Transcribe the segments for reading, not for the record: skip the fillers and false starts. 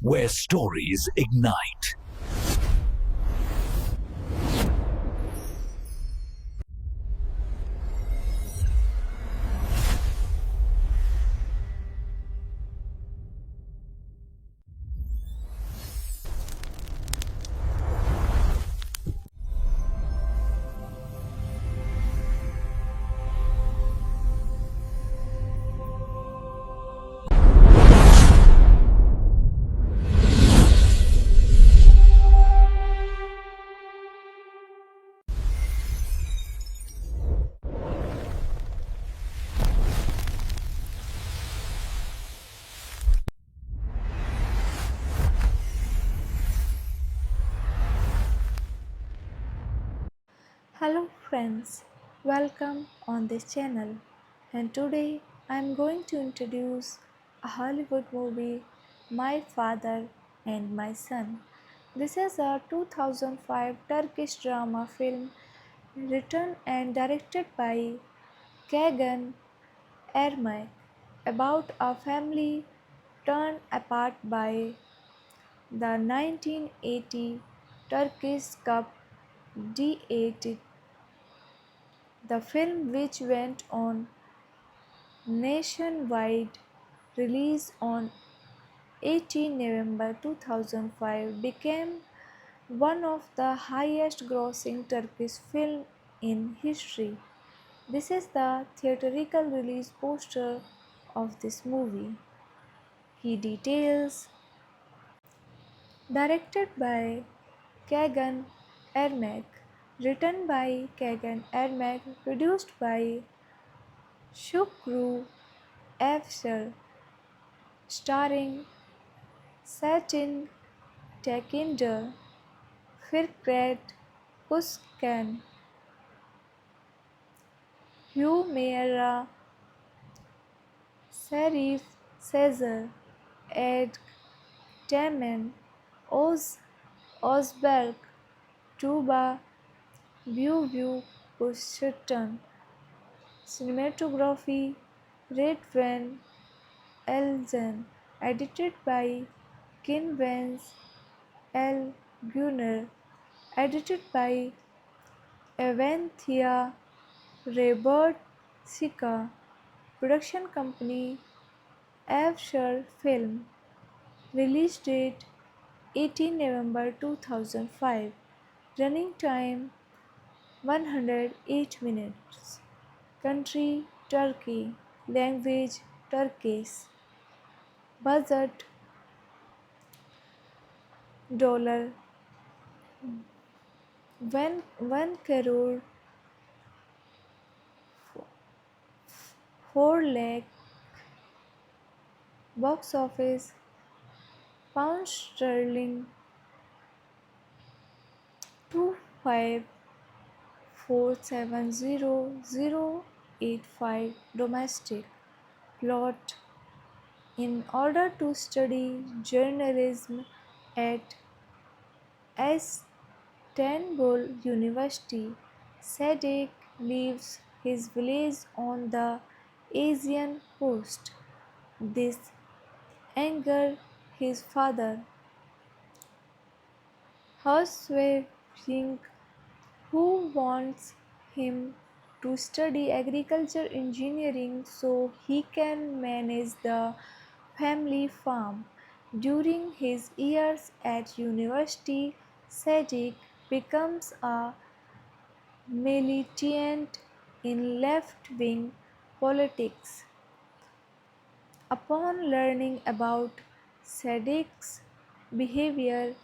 where stories ignite. Hello friends, welcome on this channel. And today I am going to introduce a Hollywood movie, My Father and My Son. This is a 2005 Turkish drama film written and directed by Kagan Ermak about a family torn apart by the 1980 Turkish Cup D8. The film, which went on nationwide release on 18 November 2005, became one of the highest grossing Turkish films in history. This is the theatrical release poster of this movie. Key details: directed by Kagan Ermak, written by Kagan Ermak, produced by Shukru Afshar, starring Satin Tekinder, Firkret Özkan, Hümeyra, Serif Sezer, Ed Temen, Özberk, Tuba Büyük Kuşatan. Cinematography Redvan Elzen, edited by Kin Vance L. Gunnar, edited by Avanthia Robert Sika, production company Afshar Film, release date 18 November 2005, running time 108 minutes, country Turkey, language Turkish, budget dollar 1 crore 4 lakh, box office pound sterling 25470085, domestic. Plot: in order to study journalism at Istanbul University, Sadik leaves his village on the Asian coast. This angers his father, Housewife, who wants him to study agriculture engineering so he can manage the family farm. During his years at university, Sadiq becomes a militant in left wing politics. Upon learning about Sadiq's behavior,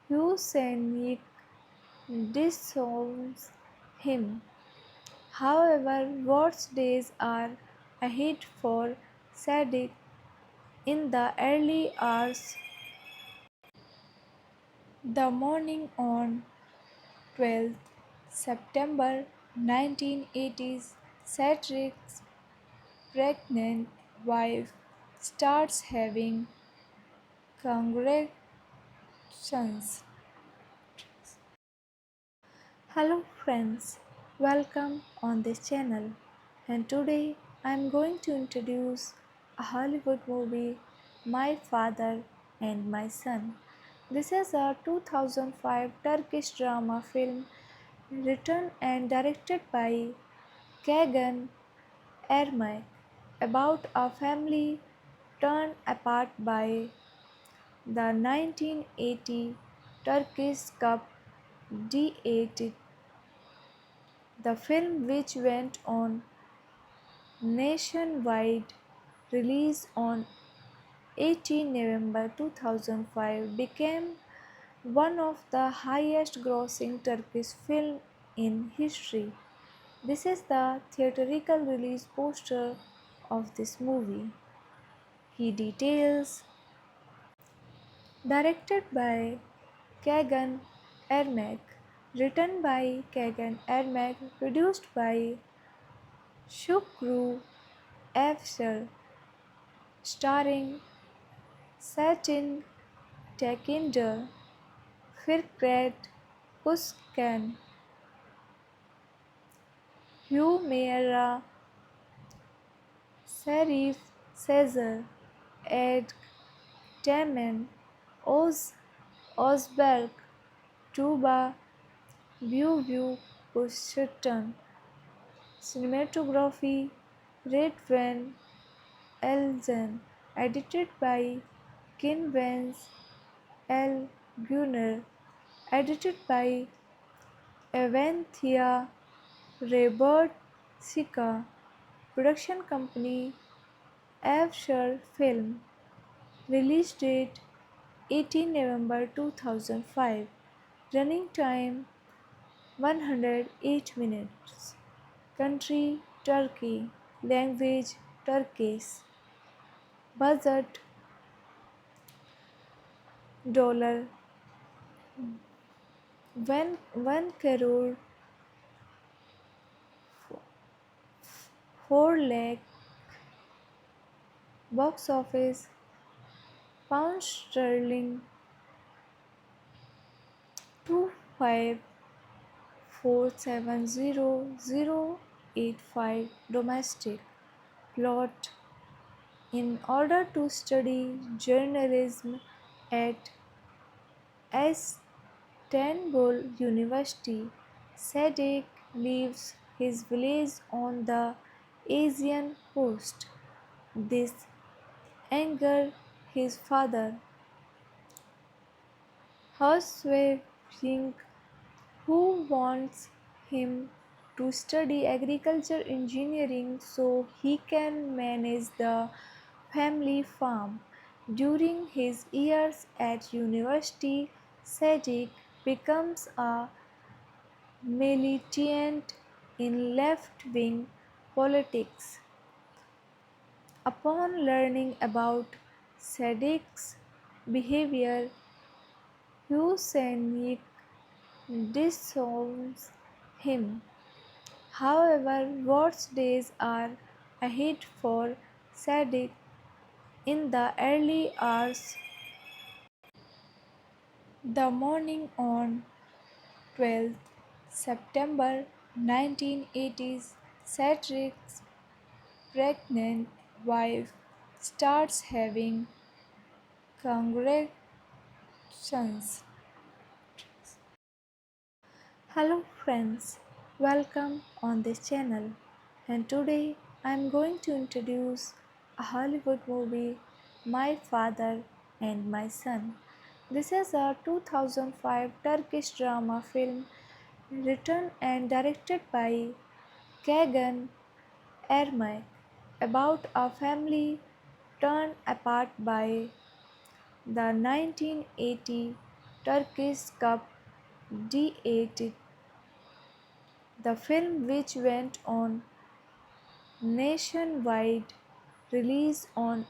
Hussein disowns him. However, worse days are ahead for Sadiq. In the early hours, the morning on 12th September 1980s, Sadiq's pregnant wife starts having congratulations. Hello friends, welcome on this channel. And today I am going to introduce a Hollywood movie, My Father and My Son. This is a 2005 Turkish drama film written and directed by Kagan Ermak about a family torn apart by the 1980 Turkish Cup D8, the film, which went on nationwide release on 18 November 2005, became one of the highest grossing Turkish films in history. This is the theatrical release poster of this movie. Key details: directed by Kagan Ermak, written by Kagan Ermak, produced by Shukru Afshar, starring Satin Tekinder, Firkret Özkan, Hümeyra, Serif Sezer, Ed Temen, Özberk, Tuba Büyük Kuşatan. Cinematography Redvan Elzen. Edited by Kin Vance L. Gunnar. Edited by Avanthia Robert Sika. Production company Afshar Film. Release date 18 November 2005. Running time 108 minutes. Country Turkey. Language Turkish. Budget dollar 1 crore 4 lakh. Box office pound sterling 25470085. Domestic plot: in order to study journalism at Istanbul University, Sadik leaves his village on the Asian coast. This angers his father, Housewife, who wants him to study agriculture engineering so he can manage the family farm. During his years at university, Sadiq becomes a militant in left wing politics. Upon learning about Sadiq's behavior, Hussein disowns him. However, worse days are ahead for Sadiq. In the early hours, the morning on 12th September 1980s, Sadiq's pregnant wife starts having congratulations. Hello friends, welcome on this channel, and today I am going to introduce a Hollywood movie, My Father and My Son. This is a 2005 Turkish drama film written and directed by Kagan Ermak about a family torn apart by the 1980 Turkish Cup D8, the film, which went on nationwide release on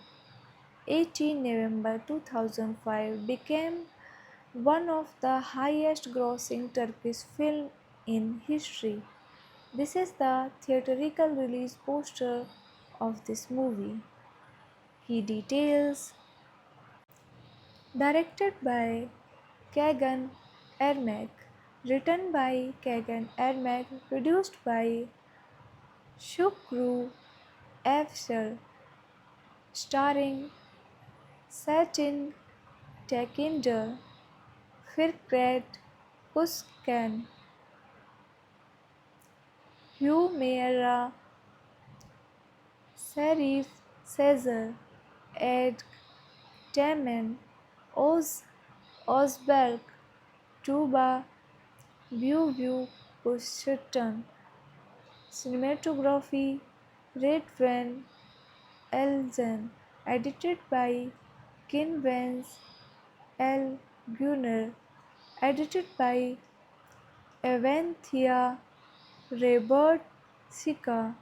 18 November 2005, became one of the highest grossing Turkish films in history. This is the theatrical release poster of this movie. Key details: directed by Kagan Ermak, written by Kagan Ermak, produced by Shukru Afshar, starring Satin Tekinder, Firkret, Kuskan, Humera, Serif, Caesar, Ed, Temen, Osberg, Tuba, View, Bushton, Cinematography, Red Van Elzen, edited by Kin Vance L. Gunnar, edited by Avanthia Robert Sika,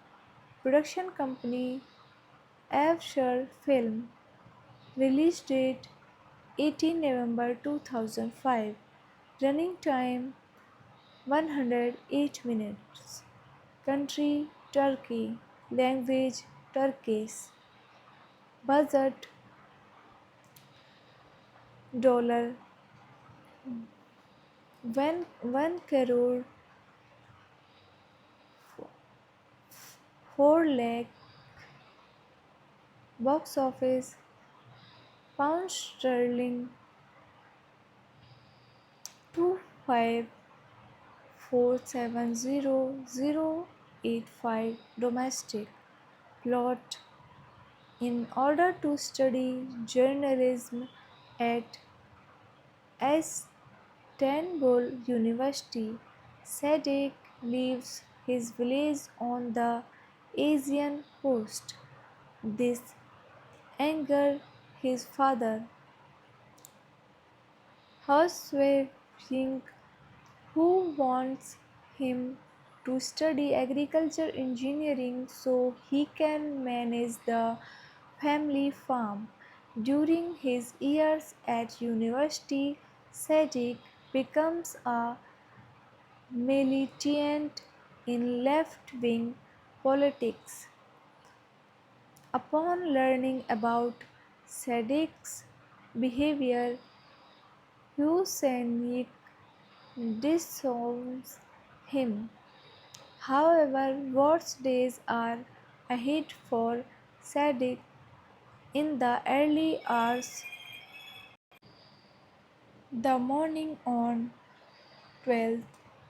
production company Avshar Film, release date 18 November 2005, running time 108 minutes, country Turkey, language Turkish, budget dollar 1 crore 4 lakh, box office pound sterling 25470085, domestic. Plot: in order to study journalism at Istanbul University, Sadik leaves his village on the Asian coast. This angers his father, Housewife, who wants him to study agriculture engineering so he can manage the family farm. During his years at university, Sadiq becomes a militant in left wing politics. Upon learning about Sadiq's behavior, Hussein disowns him. However, worse days are ahead for Sadiq. In the early hours, the morning on 12th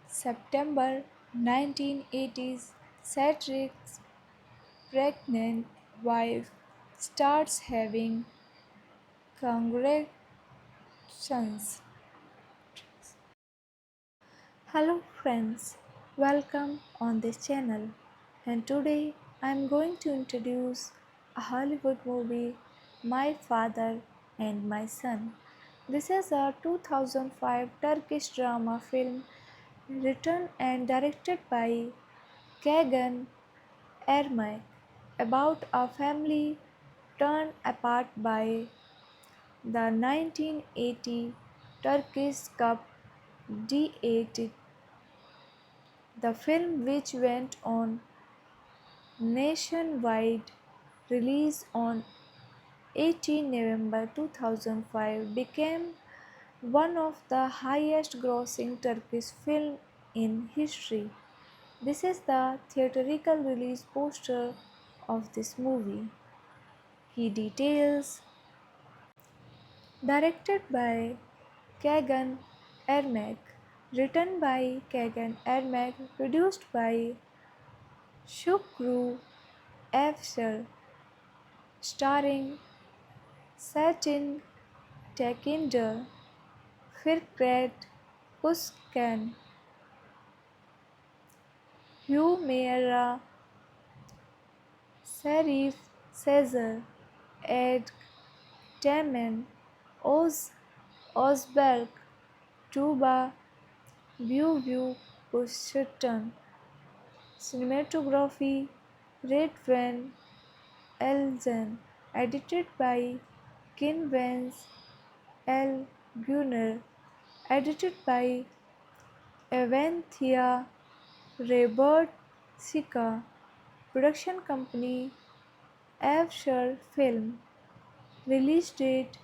September 1980s, Sadiq's pregnant wife starts having congratulations. Hello friends, welcome on this channel. And today I am going to introduce a Hollywood movie, My Father and My Son. This is a 2005 Turkish drama film written and directed by Kagan Ermak about a family torn apart by the 1980 Turkish Cup D8. The film, which went on nationwide release on 18 November 2005, became one of the highest grossing Turkish films in history. This is the theatrical release poster of this movie. Key details: directed by Kagan Ermak, written by Kagan Ermak, produced by Shukru Afshar, starring Satin Tekinder, Firkret Kuskan, Humera, Serif Caesar, Ed Temen, Osberg, Tuba, View, Bushton, cinematography, Red Van Elzen, edited by Kin Vance L. Gunnar, edited by Avanthia Robert Sika, production company Avshar Film, release date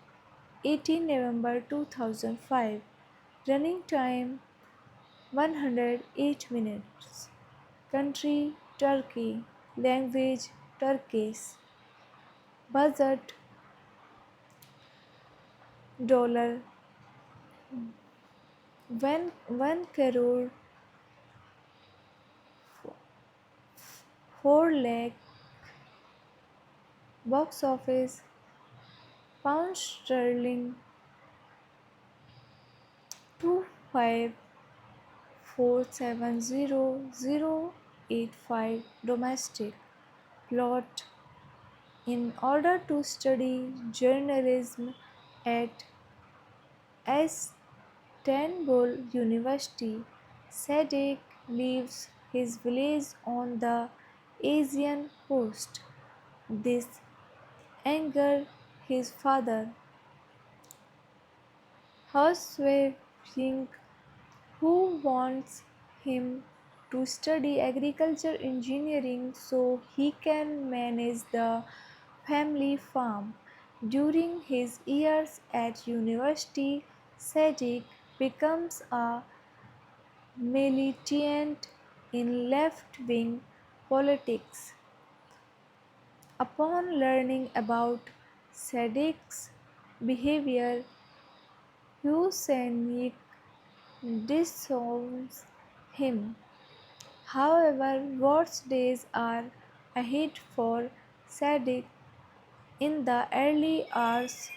18 November 2005, running time 108 minutes, country Turkey, language Turkish, budget dollar one crore 4 lakh box office pound sterling 25470085 domestic plot. In order to study journalism at Istanbul University, Sadik leaves his village on the Asian coast. This angered his father, Hussein, who wants him to study agriculture engineering so he can manage the family farm. During his years at university, Sadiq becomes a militant in left wing politics. Upon learning about Sadiq's behavior, Hussein disowns him. However, worse days are ahead for Sadiq. In the early hours,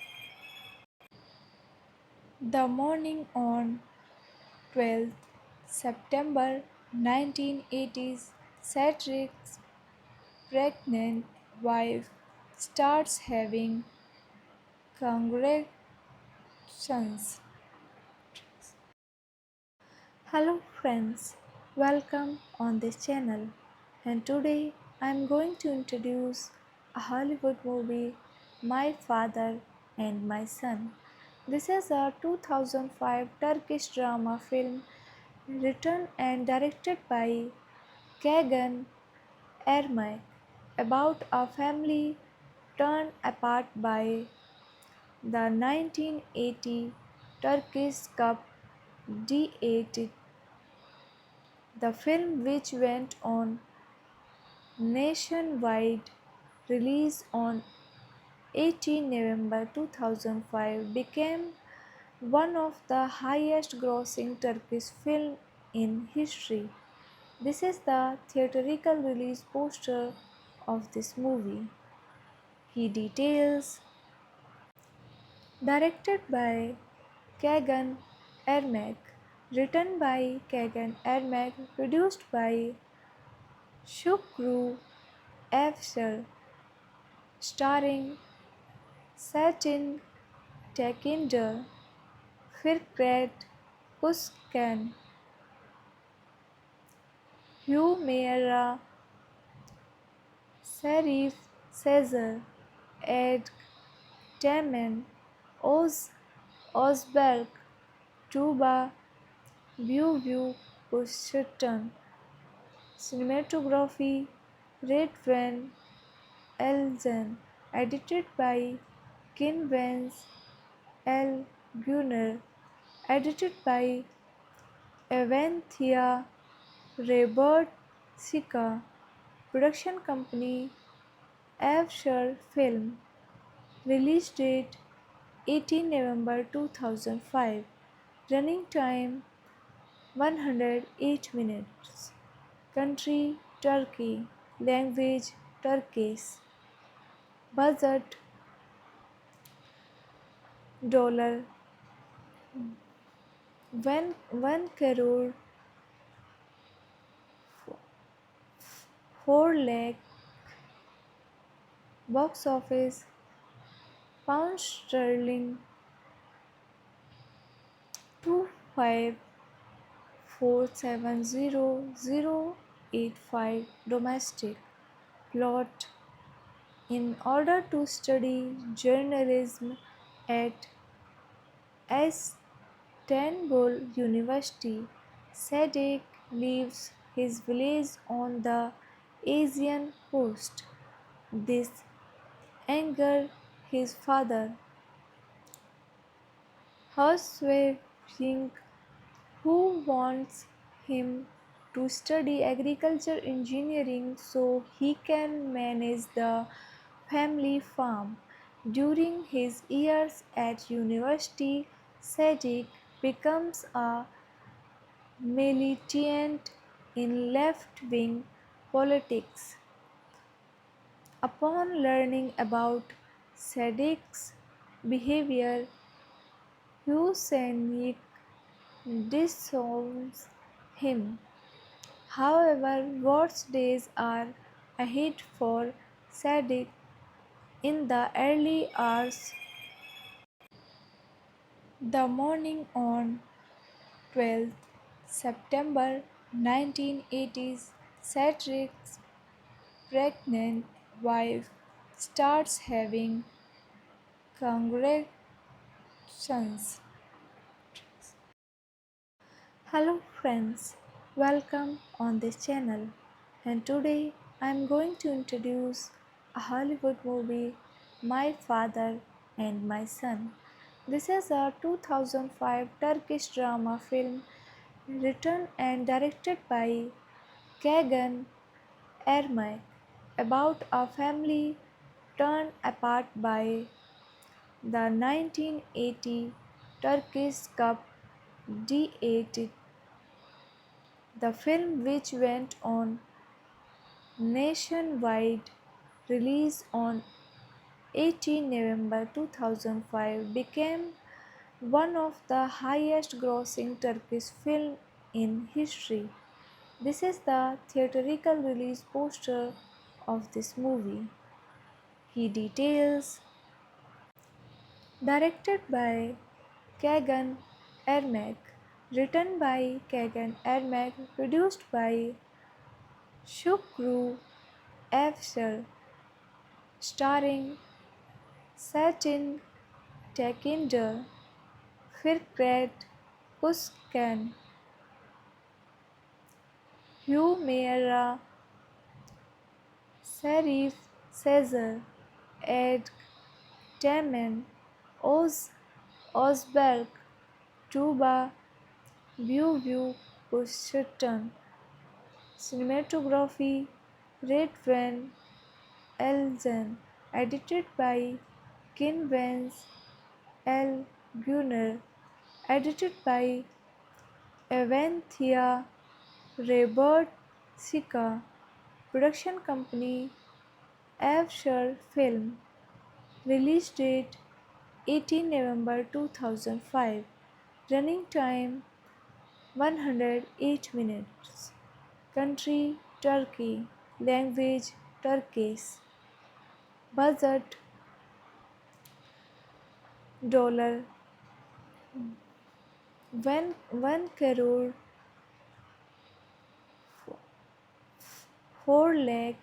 the morning on 12th September 1980s, Sadiq's pregnant wife starts having congratulations. Hello friends, welcome on this channel. And today I am going to introduce a Hollywood movie, My Father and My Son. This is a 2005 Turkish drama film written and directed by Kagan Ermak about a family torn apart by the 1980 Turkish Cup D8. The film, which went on nationwide release on 18 November 2005, became one of the highest grossing Turkish films in history. This is the theatrical release poster of this movie. He details directed by Kagan Ermak, written by Kagan Ermak, produced by Shukru Afshar, starring Satin Tekinder, Firkret Özkan, Hümeyra, Serif Sezer, Ed Temen, Osberg, Tuba, Büyü Kuşatan. Cinematography Redvan Elzen, edited by Kin Vance L. Gunner, edited by Avanthia Robert Sika, production company Afshar Film, release date 18 November 2005, running time 108 minutes, country Turkey, language Turkish, budget dollar one crore 4 lakh box office pound sterling 25470085 domestic plot. In order to study journalism at Istanbul University, Sadek leaves his village on the Asian coast. This angered his father, Hussein, who wants him to study agriculture engineering so he can manage the family farm. During his years at university, Sadiq becomes a militant in left-wing politics. Upon learning about Sadiq's behavior, Hussein disowns him. However, worse days are ahead for Sadiq. In the early hours, the morning on 12th September 1980s, Sadiq's pregnant wife starts having contractions. Hello friends, welcome on this channel. And today I am going to introduce a Hollywood movie, My Father and My Son. This is a 2005 Turkish drama film written and directed by Kagan Ermak about a family torn apart by the 1980 Turkish Cup D8. The film, which went on nationwide release on 18 November 2005, became one of the highest grossing Turkish films in history. This is the theatrical release poster of this movie. He details directed by Kagan Ermak, written by Kagan Ermak, produced by Shukru Afshar, starring Satin Tekinder, Firkret Özkan, Hümeyra, Serif Sezer, Ed Temen, Özberk, Tuba Büyük Kuşatan. Cinematography Redvan Elzen. Edited by Kin Vance L. Gunner. Edited by Avanthia Robert Sika. Production company Afshar Film. Release date 18 November 2005. Running time 108 minutes. Country Turkey. Language Turkish. Budget dollar 1 crore 4 lakh.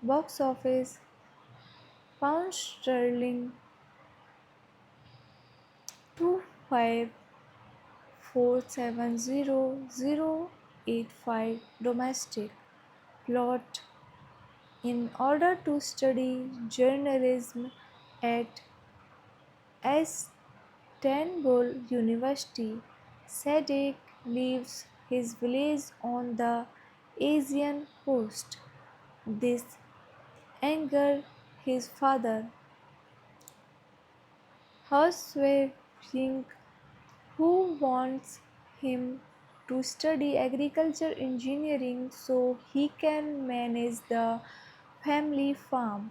Box office pound sterling 25470085 domestic. Plot: in order to study journalism at Istanbul University, Sadiq leaves his village on the Asian coast. This angers his father, Hussein, who wants him to study agriculture engineering so he can manage the family farm.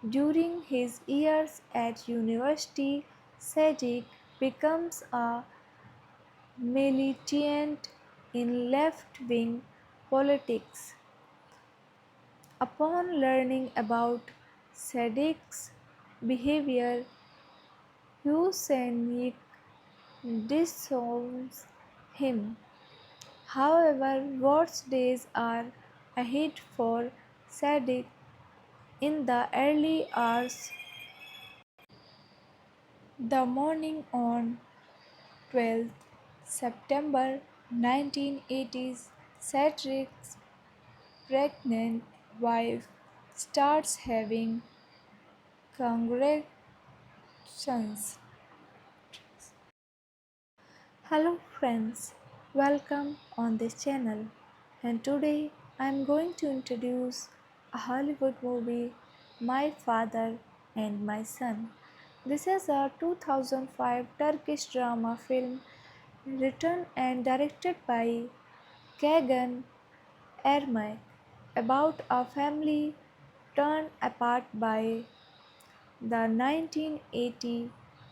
During his years at university, Sadiq becomes a militant in left-wing politics. Upon learning about Sadiq's behavior, Hussein disowns him. However, worse days are ahead for Sadiq. In the early hours, the morning on 12th September 1980s, Sadiq's pregnant wife starts having contractions. Hello friends, welcome on this channel. And today I am going to introduce a Hollywood movie, My Father and My Son. This is a 2005 Turkish drama film written and directed by Kagan Ermak about a family torn apart by the 1980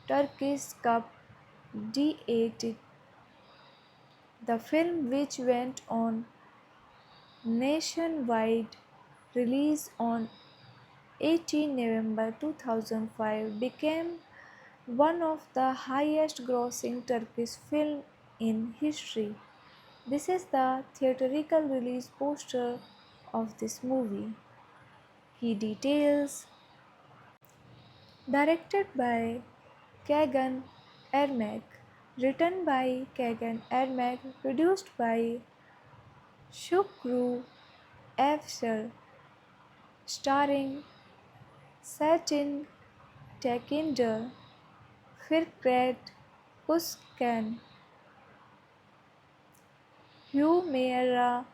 Turkish Cup D8, the film, which went on nationwide release on 18 November 2005, became one of the highest grossing Turkish films in history. This is the theatrical release poster of this movie. Key details: directed by Kagan Ermak, written by Kagan Ermak, produced by Shukru Afshar, starring Satin Tekinder, Firkret Özkan, Hümeyra,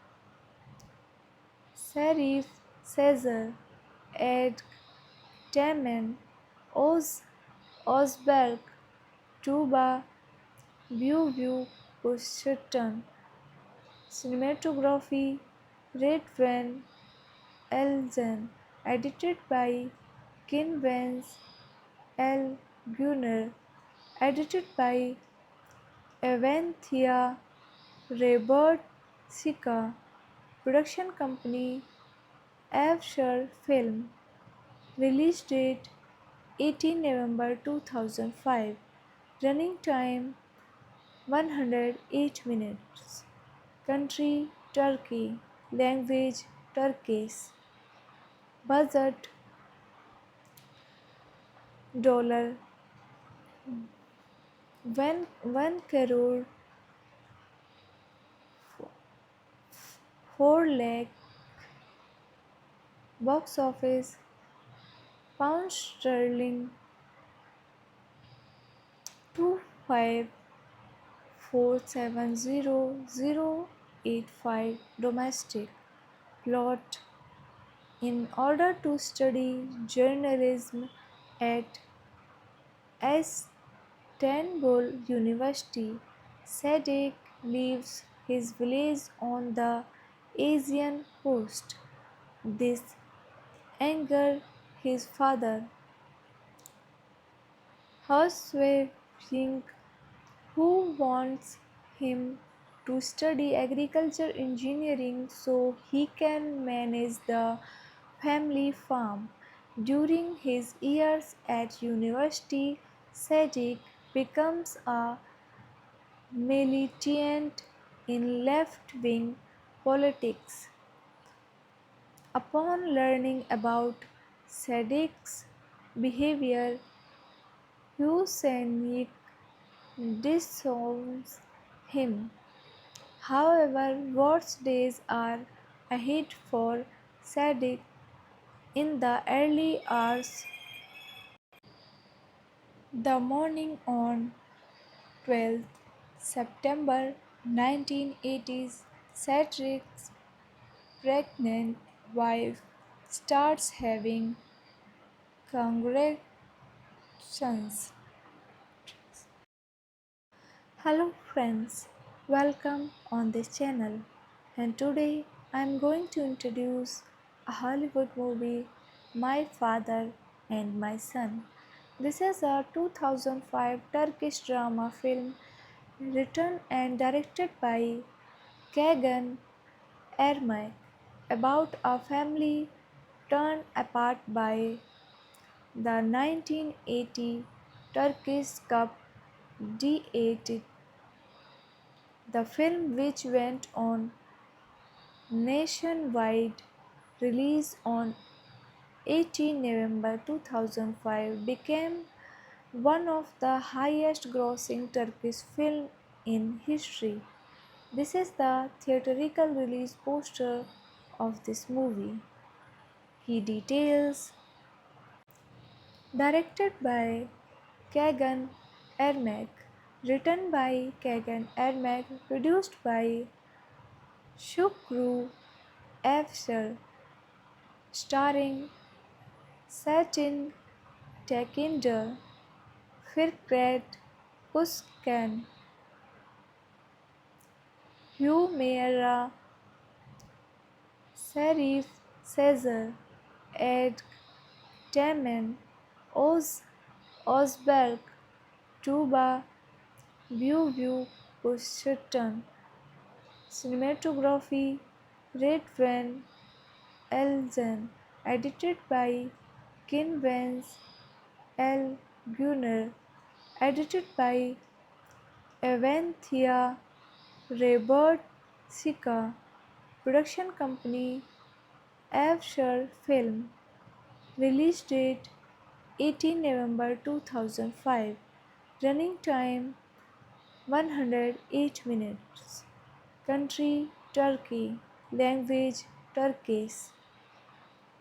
Serif Sezer, Ed Temen, Özberk, Tuba Büyük Kuşatan. Cinematography Redvan Elzen. Edited by Kin Vance L. Gunnar. Edited by Avanthia Robert Sika. Production company Afshar Film. Release date 18 November 2005. Running time 108 minutes. Country Turkey. Language Turkish. Budget dollar one crore 4 lakh. Box office pound sterling 25470085. Domestic plot: in order to study journalism at Istanbul University, Sadik leaves his village on the Asian coast. This angers his father, Housewife, who wants him to study agriculture engineering so he can manage the family farm. During his years at university, Sadiq becomes a militant in left wing politics. Upon learning about Sadiq's behavior, Hussein disowns him. However, worse days are ahead for Sadiq. In the early hours, the morning on 12th September 1980s, Sadiq's pregnant wife starts having contractions. Hello friends, welcome on this channel, and today I am going to introduce a Hollywood movie, My Father and My Son. This is a 2005 Turkish drama film written and directed by Kagan Ermak about a family torn apart by the 1980 Turkish Cup D8, the film, which went on nationwide release on 18 November 2005, became one of the highest grossing Turkish films in history. This is the theatrical release poster of this movie. Key details: directed by Kagan Ermak, written by Kagan Ermak, produced by Shukru Afshar, starring Satin Tekinder, Firkret, Kuskan, Humera, Serif, Caesar, Ed, Temen, Osberg, Tuba, View, Bushton, Cinematography, Red Van Elzen, edited by Kin Vance L. Gunnar, edited by Avanthia Robert Sika, production company Avshar Film, release date 18 November 2005, running time 108 minutes, country Turkey, language Turkish,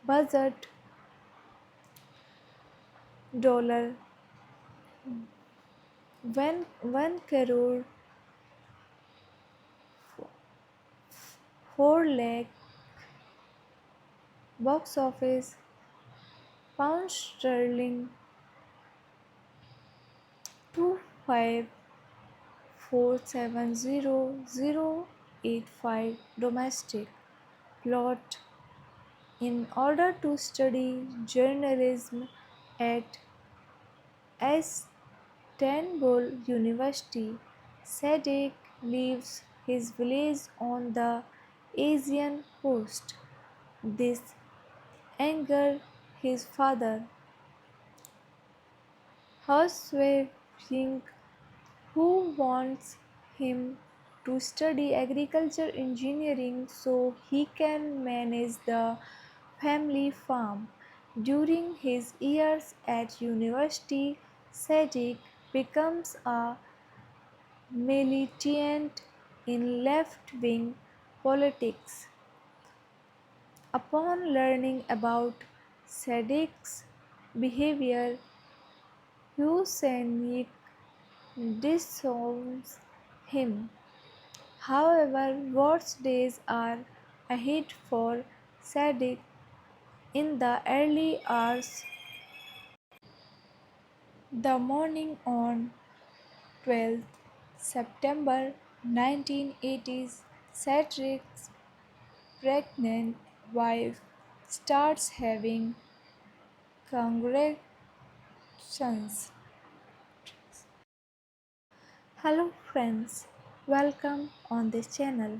budget dollar 1 crore 4 lakh, box office pound sterling 25470085 domestic. Plot: in order to study journalism at Istanbul University, Sadik leaves his village on the Asian coast. This angers his father, Housewife, who wants him to study agriculture engineering so he can manage the family farm. During his years at university, Sadiq becomes a militant in left wing politics. Upon learning about Sadiq's behavior, Hussein disowns him. However, worse days are ahead for Sadiq. In the early hours, the morning on 12th September 1980s, Sadiq's pregnant wife starts having congratulations. Hello friends, welcome on this channel.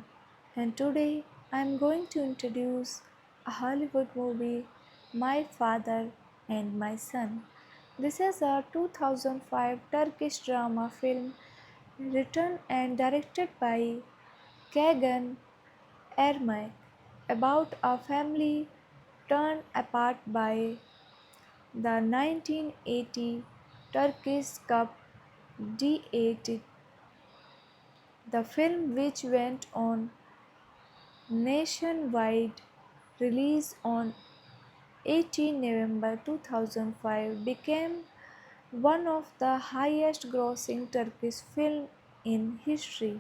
And today I am going to introduce a Hollywood movie, My Father and My Son. This is a 2005 Turkish drama film written and directed by Kagan Ermak about a family torn apart by the 1980 Turkish Cup D8. The film, which went on nationwide release on 18 November 2005, became one of the highest grossing Turkish films in history.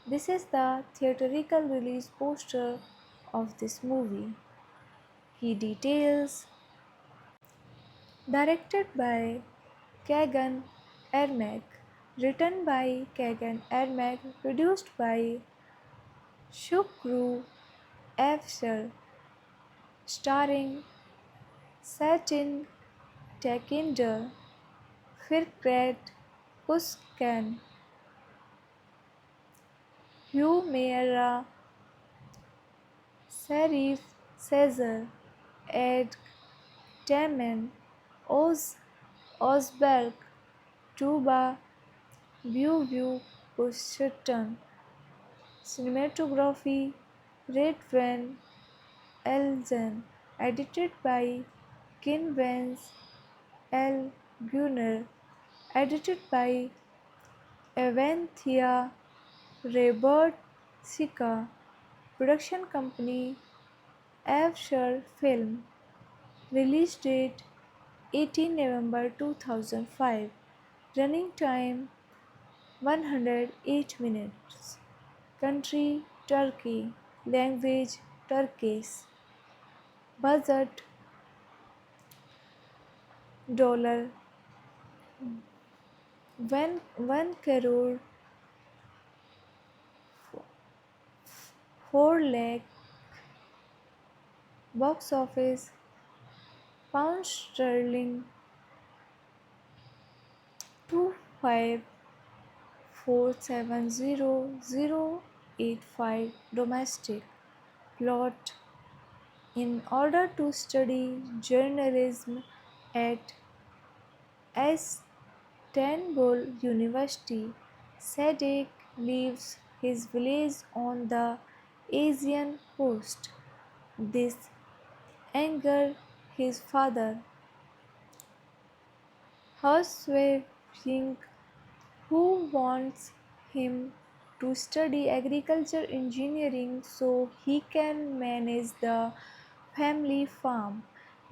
This is the theatrical release poster of this movie. Key details: directed by Kagan Ermak, written by Kagan Ermak, produced by Shukru Afshar, starring Satin Tekinder, Firkret Kuskan, Humera, Serif Caesar, Ed Temen, Osberg, Tuba, View, Bushton, cinematography, Red Van Elzen, edited by Kin Vance L. Gunnar, edited by Avanthia Robert Sika, production company Avshar Film, release date 18 November 2005, running time 108 minutes, country Turkey, language Turkish, budget dollar when 1 crore 4 lakh box office pound sterling 25470085 domestic plot. In order to study journalism at Istanbul University, Sadik leaves his village on the Asian coast. This angered his father, Hussein, who wants him to study agriculture engineering so he can manage the family farm.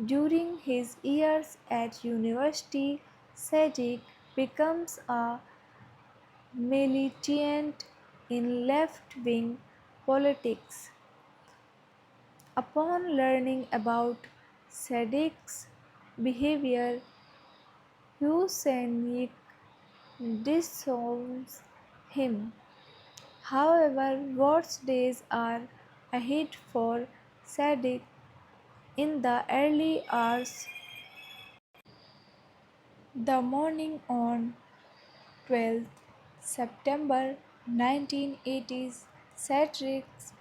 During his years at university, Sadiq becomes a militant in left wing politics. Upon learning about Sadiq's behavior, Hussein disowns him. However, worse days are ahead for Sadiq. In the early hours, the morning on 12th September 1980s, Sadiq's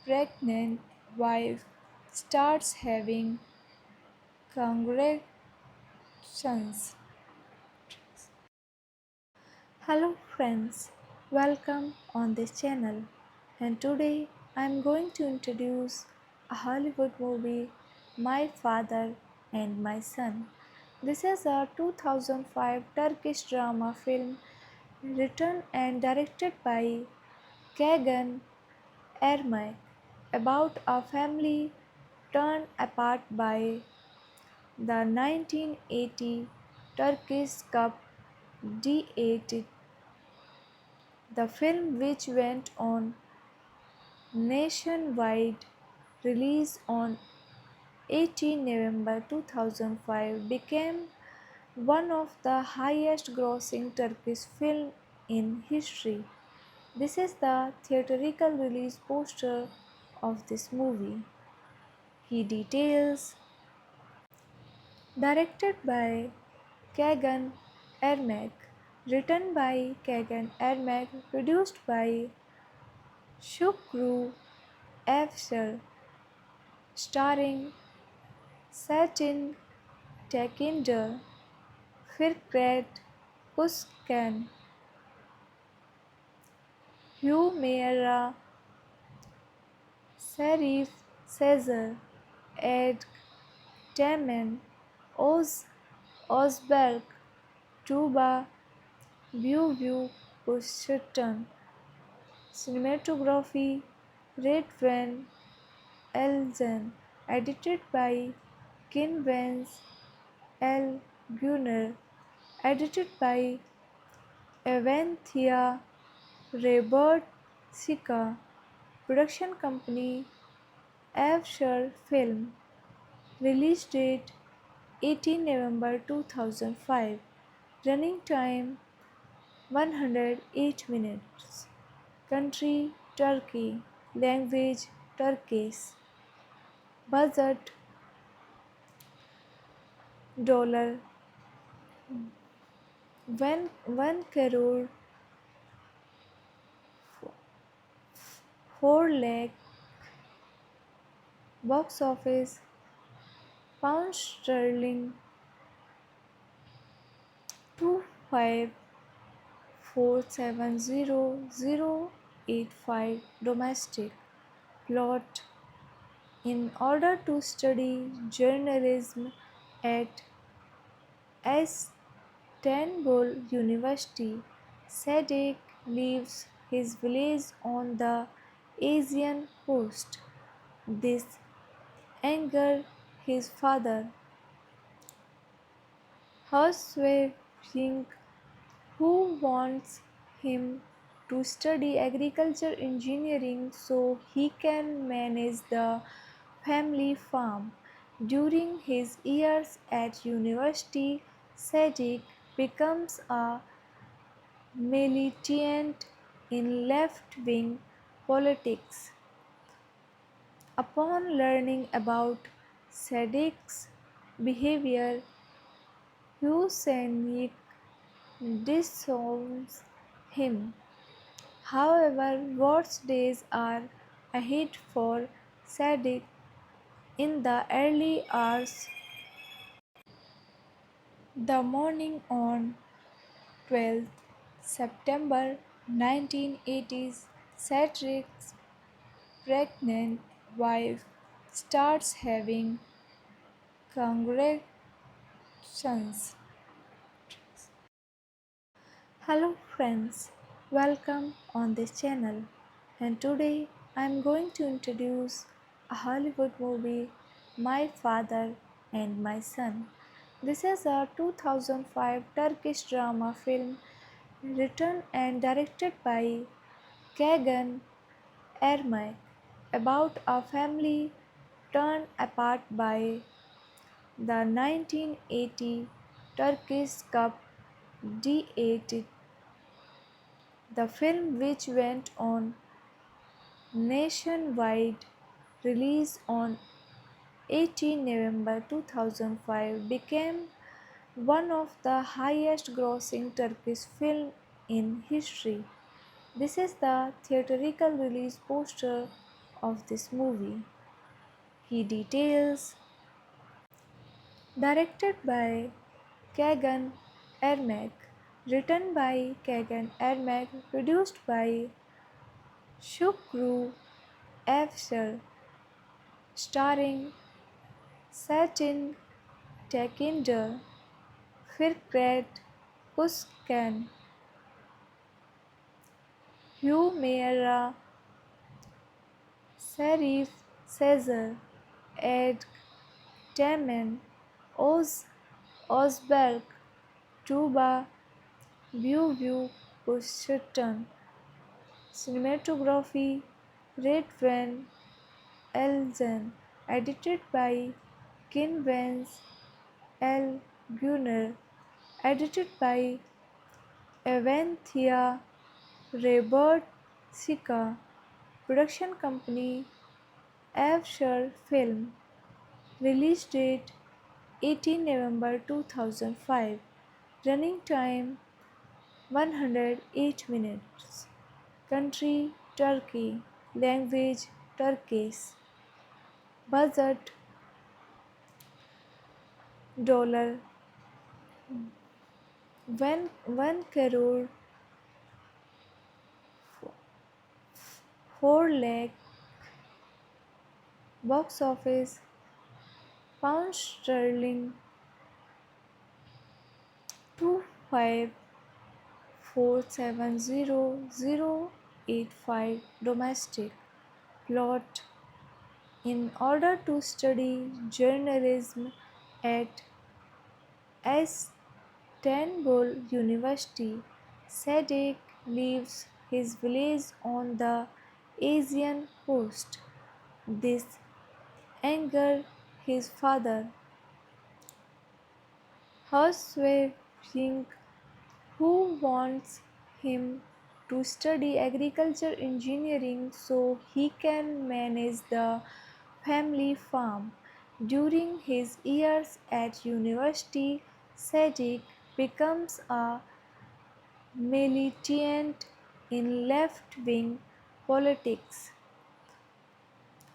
pregnant wife starts having congratulations. Hello friends, welcome on this channel. And today I am going to introduce a Hollywood movie, My Father and My Son. This is a 2005 Turkish drama film written and directed by Kagan Ermak about a family torn apart by the 1980 Turkish Cup D8. The film, which went on nationwide release on 18 November 2005, became one of the highest grossing Turkish films in history. This is the theatrical release poster of this movie. Key details: directed by Kagan Ermak, written by Kagan Ermak, produced by Shukru Afshar, starring Satin Tekinder, Firkret Özkan, Hümeyra, Serif Sezer, Ed Temen, Osberg, Tuba Büyük Uçtan. Cinematography Redvan Elzen. Edited by Kin Vance L. Gunner. Edited by Avanthia Robert Sika. Production company Afshar Film. Release date 18 November 2005. Running time 108 minutes. Country Turkey. Language Turkish. Budget dollar one crore 4 lakh box office pound sterling 25470085 domestic plot. In order to study journalism at Istanbul University, Sadek leaves his village on the Asian coast. This angered his father, Hussein, who wants him to study agriculture engineering so he can manage the family farm. During his years at university, Sadiq becomes a militant in left-wing politics. Upon learning about Sadiq's behavior, Hussein disowns him. However, worse days are ahead for Sadiq. In the early hours, the morning on 12th September 1980s, Sadiq's pregnant wife starts having contractions. Hello friends, welcome on this channel. And today I am going to introduce a Hollywood movie, My Father and My Son. This is a 2005 Turkish drama film written and directed by Kagan Ermak about a family torn apart by the 1980 Turkish Cup D8. The film, which went on nationwide release on 18 November 2005, became one of the highest grossing Turkish films in history. This is the theatrical release poster of this movie. Key details: directed by Kagan Ermak, written by Kagan Ermak, produced by Shukru Afshar, starring Satin Tekinder, Firkret Özkan, Hümeyra, Serif Sezer, Ed Temen, Özberk, Tuba Büyük Kuşatan. Cinematography Redvan Elzen. Edited by Kin Vance L. Gunner. Edited by Avanthia Robert Sika. Production company Afshar Film. Release date 18 November 2005. Running time 108 minutes. Country Turkey. Language Turkish. Budget dollar 1 crore 4 lakh. Box office pound sterling 25470085 domestic. Plot: in order to study journalism at Istanbul University, Sadiq leaves his village on the Asian coast. This angers his father, Hussein, who wants him to study agriculture engineering so he can manage the family farm. During his years at university, Sadiq becomes a militant in left-wing politics.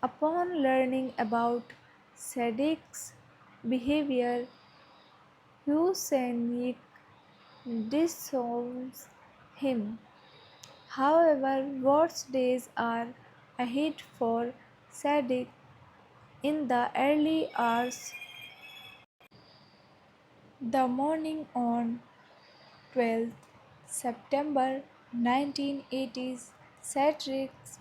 Upon learning about Sadiq's behavior, Hussein disowns him. However, worse days are ahead for Sadiq. In the early hours, the morning on 12th September 1980s, Sadiq's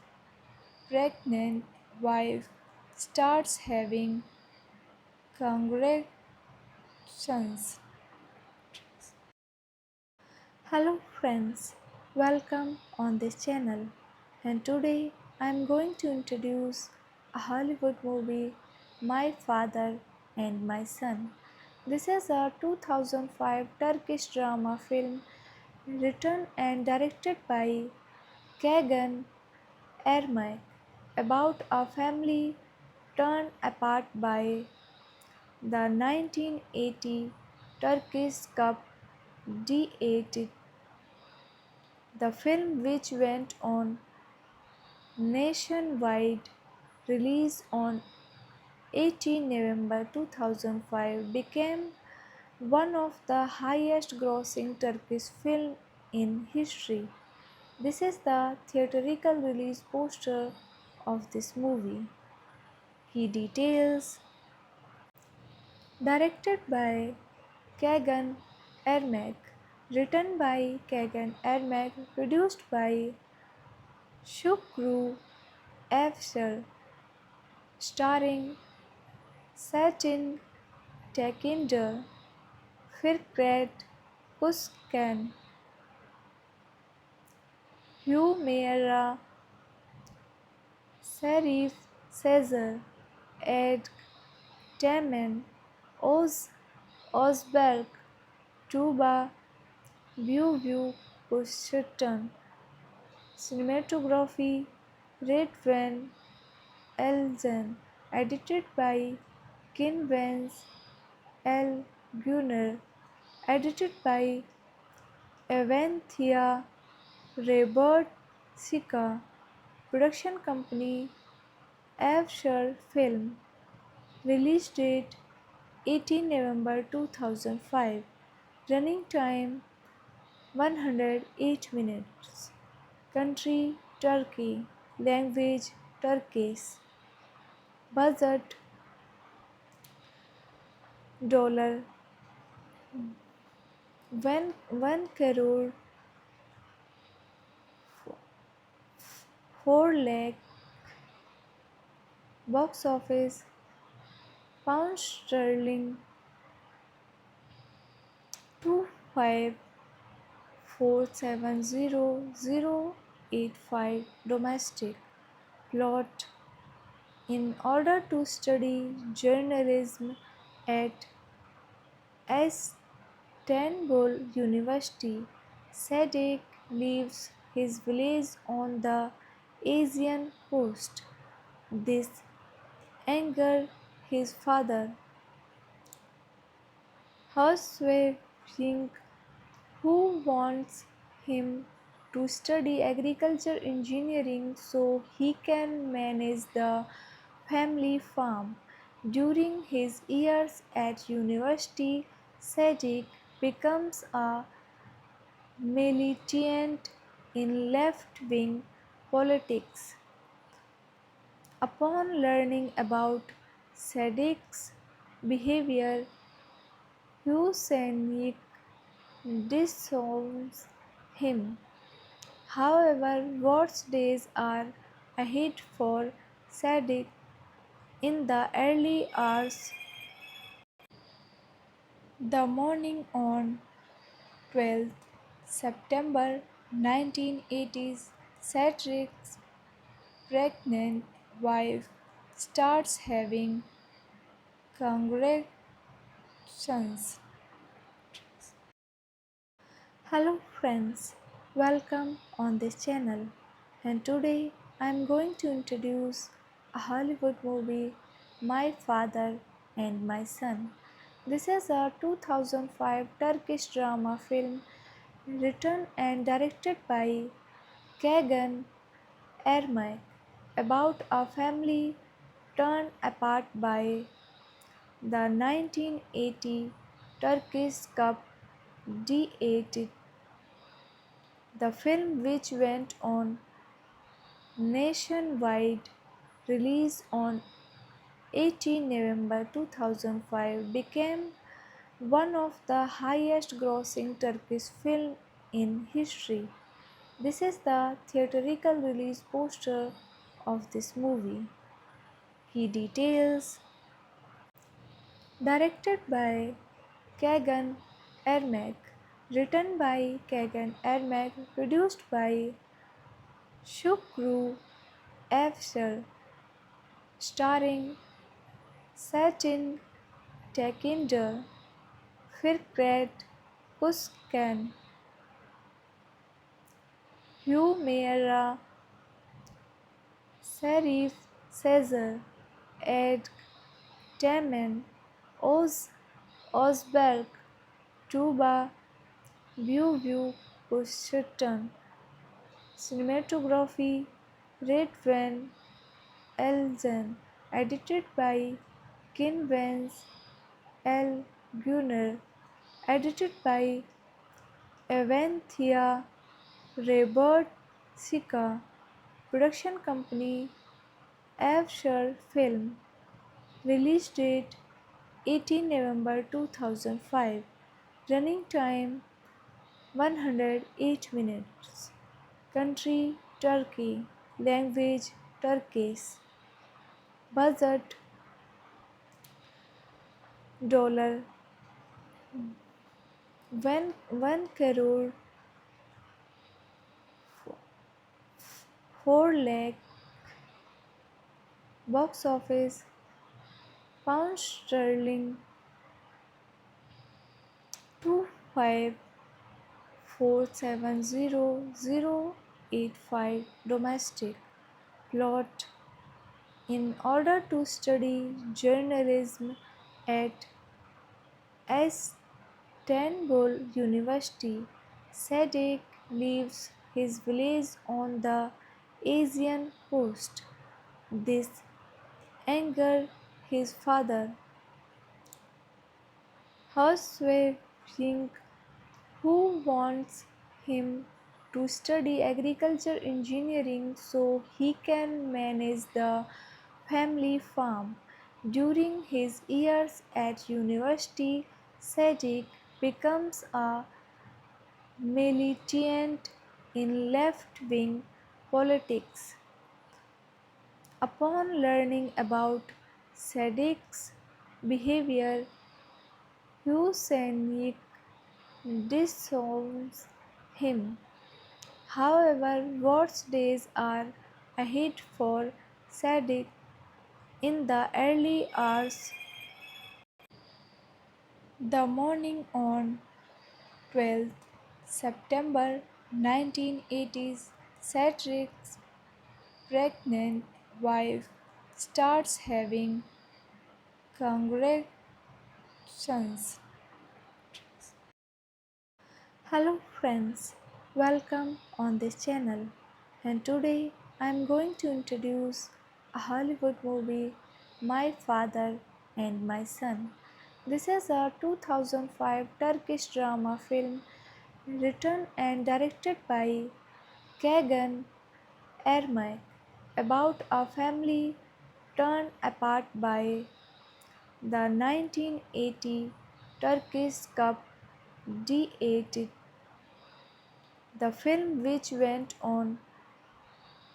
pregnant wife starts having contractions. Hello friends, welcome on this channel. And today I am going to introduce a Hollywood movie, My Father and My Son. This is a 2005 Turkish drama film written and directed by Kagan Ermak about a family torn apart by the 1980 Turkish Cup D8. The film, which went on nationwide release on 18 November 2005, became one of the highest grossing Turkish films in history. This is the theatrical release poster of this movie. Key details: directed by Kagan Ermak, written by Kagan Ermak, produced by Shukru Afshar, starring Satin Tekinder, Firkret Özkan, Hümeyra, Serif Sezer, Ed Temen, Özberk, Tuba Büyük Kuşatan. Cinematography Redvan Elzen. Edited by Kin Vance L. Gunnar. Edited by Avanthia Robert Sika. Production company Afshar Film. Release date 18 November 2005. Running time 108 minutes. Country Turkey. Language Turkish. Budget dollar one crore 4 lakh. Box office pound sterling 25470085. Domestic plot: in order to study journalism at Istanbul University, Sadik leaves his village on the Asian coast. This angers his father, Housewife, who wants him to study agriculture engineering so he can manage the family farm. During his years at university, Sadiq becomes a militant in left wing politics. Upon learning about Sadiq's behavior, Hussein disowns him. However, worse days are ahead for Sadiq. In the early hours, the morning on 12th September 1980s, Sadiq's pregnant wife starts having congratulations. Hello friends, welcome on this channel, and today I am going to introduce a Hollywood movie, My Father and My Son. This is a 2005 Turkish drama film written and directed by Kagan Ermak about a family torn apart by the 1980 Turkish Cup D8. The film, which went on nationwide release on 18 November 2005, became one of the highest grossing Turkish films in history. This is the theatrical release poster of this movie. Key details: directed by Kagan Ermak, written by Kagan Ermak, produced by Shukru Afshar, starring Satin Tekinder, Firkret, Kuskan, Humera, Serif, Caesar, Ed, Temen, Osberg, Tuba, View, Bushton, Cinematography, Red Van Elzen, edited by Kin Vance L. Gunnar, edited by Avanthia Robert Sika, production company Avshar Film, release date 18 November 2005, running time 108 minutes, country Turkey, language Turkish, budget dollar 1 crore 4 lakh, box office pound sterling 25470085 domestic. Plot: in order to study journalism at Istanbul University, Sadik leaves his village on the Asian coast. This angers his father, Housewife, who wants him to study agriculture engineering so he can manage the family farm. During his years at university, Sadiq becomes a militant in left wing politics. Upon learning about Sadiq's behavior, Hussein disowns him. However, worse days are ahead for Sadiq. In the early hours, the morning on 12th September 1980s, Sadiq's pregnant wife starts having congratulations. Hello friends, welcome on this channel. And today I am going to introduce a Hollywood movie, My Father and My Son. This is a 2005 Turkish drama film written and directed by Kagan Ermak about a family torn apart by the 1980 Turkish Cup D8. The film, which went on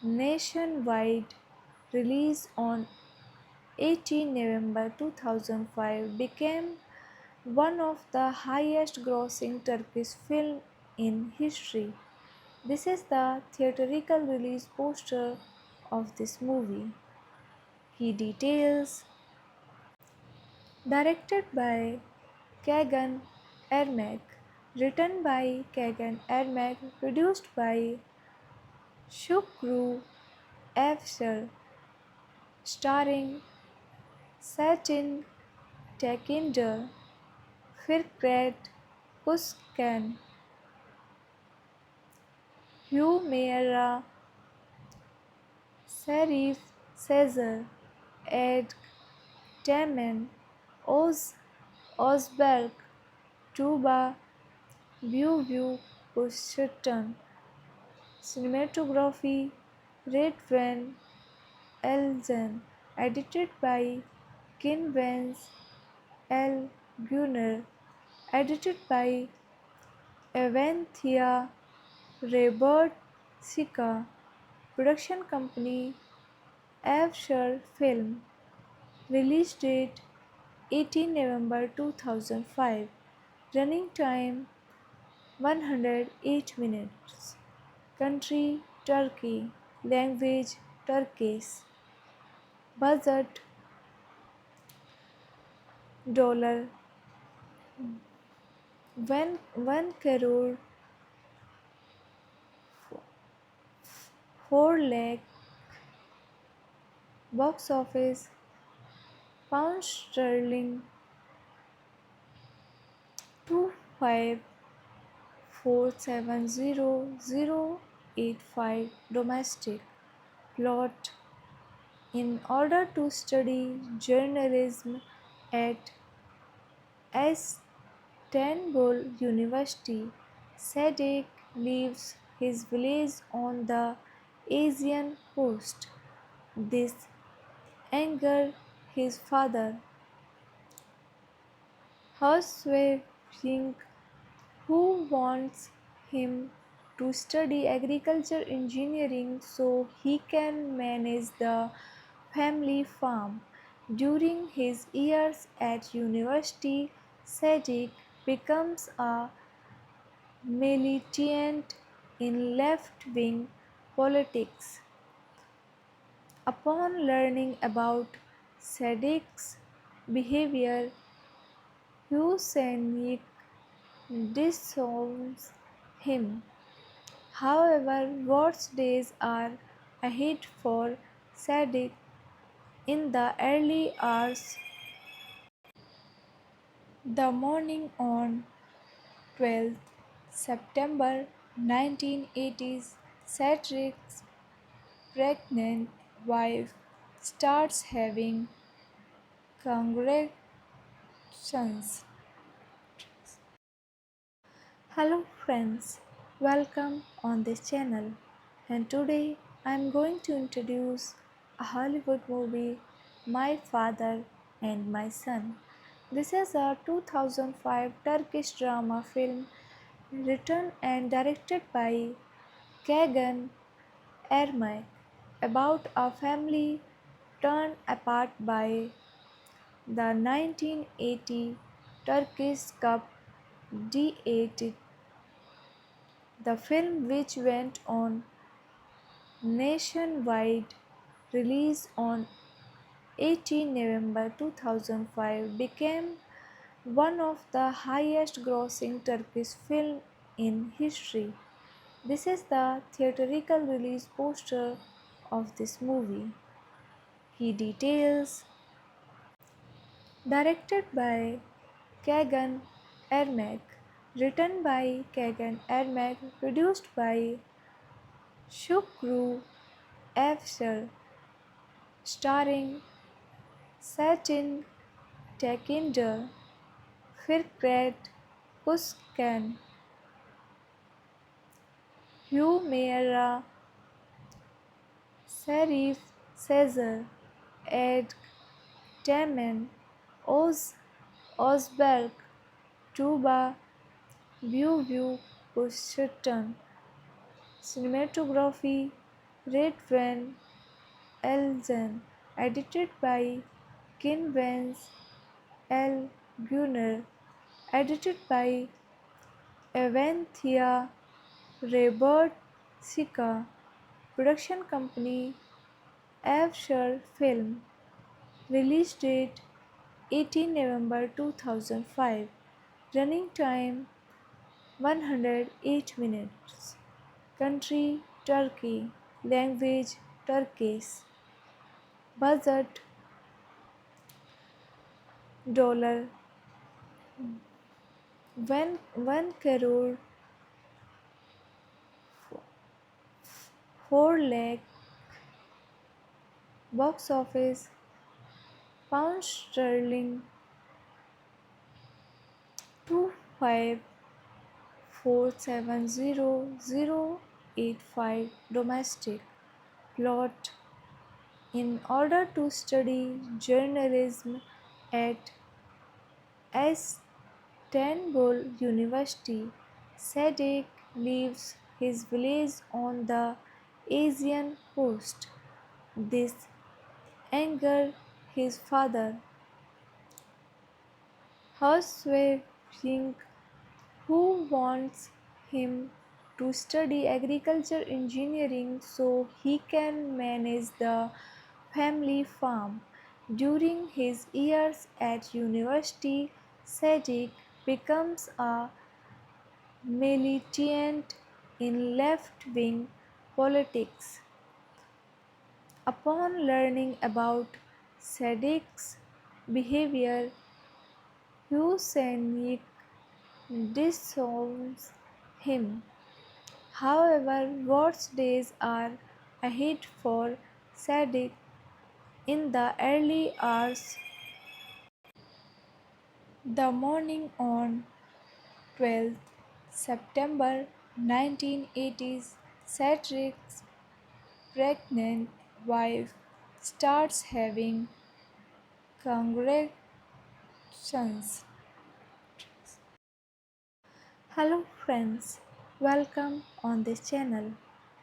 nationwide release on 18 November 2005, became one of the highest grossing Turkish films in history. This is the theatrical release poster of this movie. Key details: directed by Kagan Ermak, written by Kagan Ermak, produced by Shukru Afshar, starring Satin Tekinder, Firkret Kuskan, Humera, Serif Caesar, Ed Temen, Osberg, Tuba, View, Bushton, cinematography, Red Van Elzen, edited by Kin Vance L. Gunnar, edited by Avanthia Robert Sika, production company Avshar Film, release date 18 November 2005, running time 108 minutes, country Turkey, language Turkish, budget dollar one crore 4 lakh box office pound sterling 25470085 domestic plot in order to study journalism at Istanbul University. Sadik leaves his village on the Asian coast. This angered his father, Housewife, who wants him to study agriculture engineering so he can manage the family farm. During his years at university, Sadiq becomes a militant in left wing politics. Upon learning about Sadiq's behavior, Hussein disowns him. However, worse days are ahead for Sadiq. In the early hours, the morning on 12th September 1980s, Sadiq's pregnant wife starts having congratulations. Hello friends, welcome on this channel. And today I am going to introduce a Hollywood movie, My Father and My Son. This is a 2005 Turkish drama film written and directed by Kagan Ermak about a family torn apart by the 1980 Turkish Cup D8. The film, which went on nationwide release on 18 November 2005, became one of the highest grossing Turkish films in history. This is the theatrical release poster of this movie. Key details: directed by Kagan Ermak, written by Kagan Ermak, produced by Shukru Afshar, starring Satin Tekinder, Firkret Özkan, Hümeyra, Serif Sezer, Ed Temen, Özberk, Tuba Büyük Kuşatan. Cinematography Redvan Elzen. Edited by Kin Vance L. Gunner. Edited by Avanthia Robert Sika. Production company Afshar Film. Release date 18 November 2005. Running time 108 minutes. Country Turkey. Language Turkish. Budget dollar one crore 4 lakh box office pound sterling 25470085 domestic plot in order to study journalism at Istanbul University. Sadek leaves his village on the Asian coast. This angered his father, Housewife, who wants him to study agriculture engineering so he can manage the family farm. During his years at university, Sadiq becomes a militant in left-wing politics. Upon learning about Sadiq's behavior, Hussein disowns him. However, worse days are ahead for Sadiq. In the early hours, the morning on 12th September 1980s, Sadiq's pregnant wife starts having contractions. Hello friends, welcome on this channel.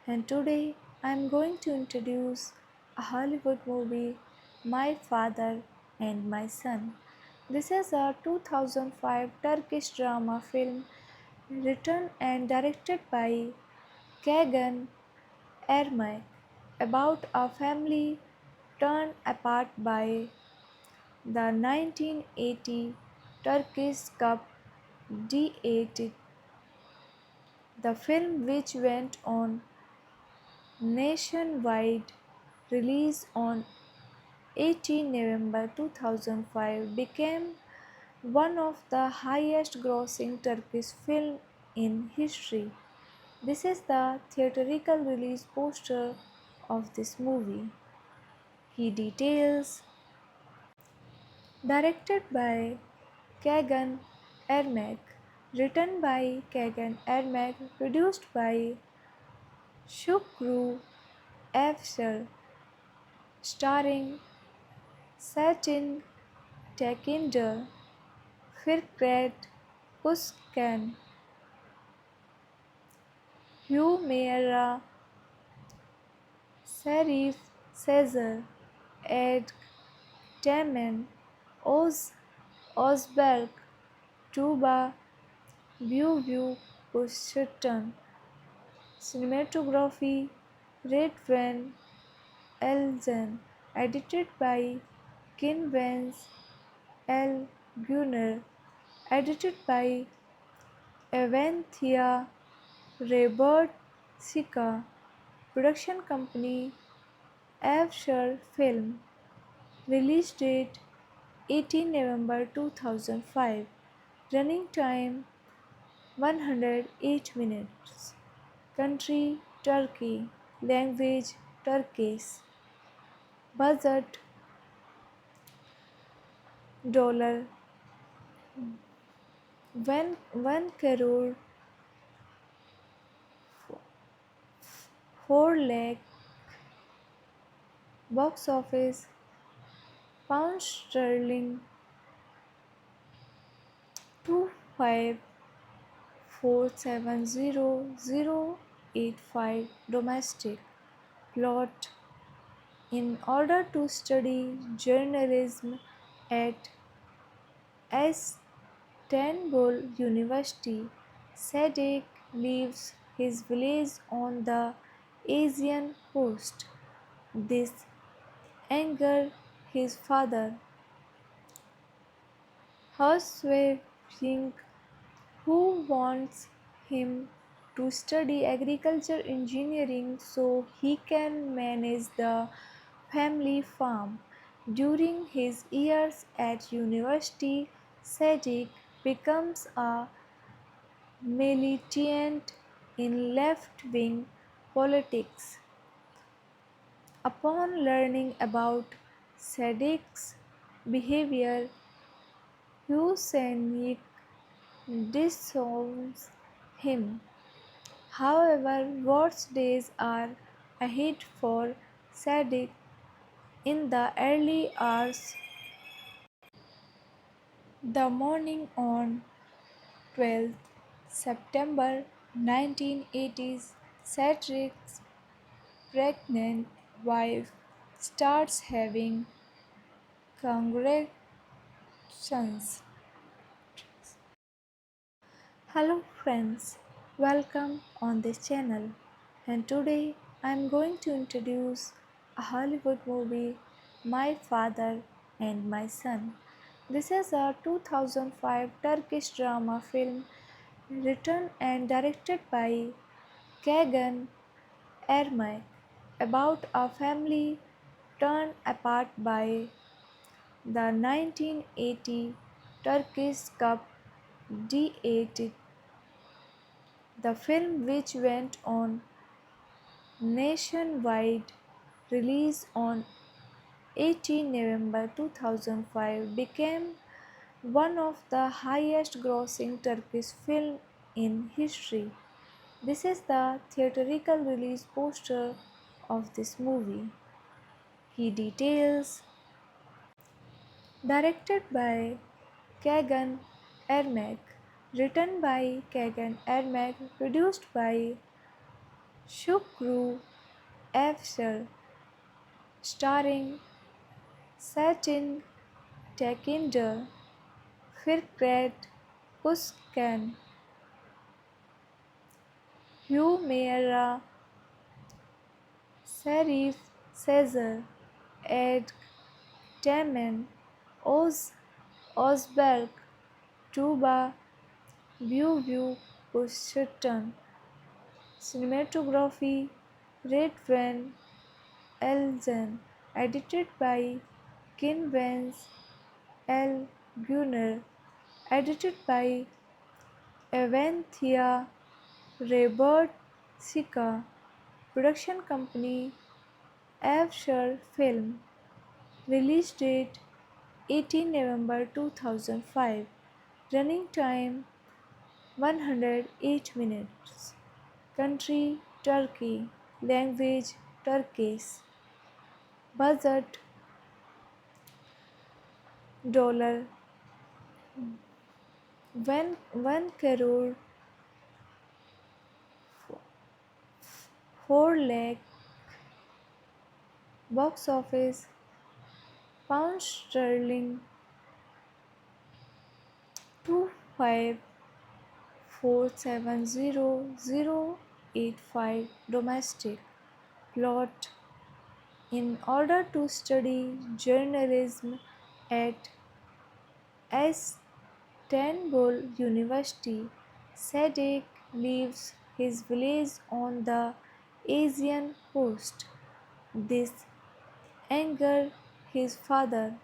And today I am going to introduce a Hollywood movie, My Father and My Son. This is a 2005 Turkish drama film written and directed by Kagan Ermak about a family torn apart by the 1980 Turkish Cup D8. The film, which went on nationwide release on 18 November 2005, became one of the highest grossing Turkish films in history. This is the theatrical release poster of this movie. Key details: directed by Kagan Ermak, written by Kagan Ermak, produced by Shukru Afshar, starring Satin Tekinder, Firkret Özkan, Hümeyra, Serif Sezer, Ed Temen, Özberk, Tuba Büyük Kuşatan. Cinematography Redvan Elzen. Edited by Kin Vance L. Gunner. Edited by Avanthia Robert Sika. Production company Afshar Film. Release date 18 November 2005. Running time 108 minutes. Country Turkey. Language Turkish. Budget dollar 1 crore 4 lakh. Box office pound sterling 25470085 domestic. Plot: in order to study journalism at Istanbul University, Sadiq leaves his village on the Asian coast. This angers his father, Hussein, who wants him to study agriculture engineering so he can manage the family farm. During his years at university, Sadiq becomes a militant in left-wing politics. Upon learning about Sadiq's behavior, Hussein disowns him. However, worse days are ahead for Sadiq. In the early hours, the morning on 12th September 1980s, Sadiq's pregnant wife starts having contractions. Hello friends, welcome on this channel. And today I am going to introduce a Hollywood movie, My Father and My Son. This is a 2005 Turkish drama film written and directed by Kagan Ermak about a family torn apart by the 1980 Turkish Cup D8, the film, which went on nationwide release on 18 November 2005, became one of the highest grossing Turkish films in history. This is the theatrical release poster of this movie. Key details: directed by Kagan Ermak, written by Kagan Ermak, produced by Shukru Afshar, starring Satin Tekinder, Firkret Özkan, Hümeyra, Serif Sezer, Ed Temen, Özberk, Tuba Büyük Kuşatan. Cinematography Redvan Elzen. Edited by Kin Vance L. Gunnar. Edited by Avanthia Robert Sika. Production company Afshar Film. Release date 18 November 2005. Running time 108 minutes. Country Turkey. Language Turkish. Budget dollar one crore 4 lakh. Box office pound sterling 25470085. Domestic plot: in order to study journalism at Istanbul University, Sadik leaves his village on the Asian coast. This angers his father,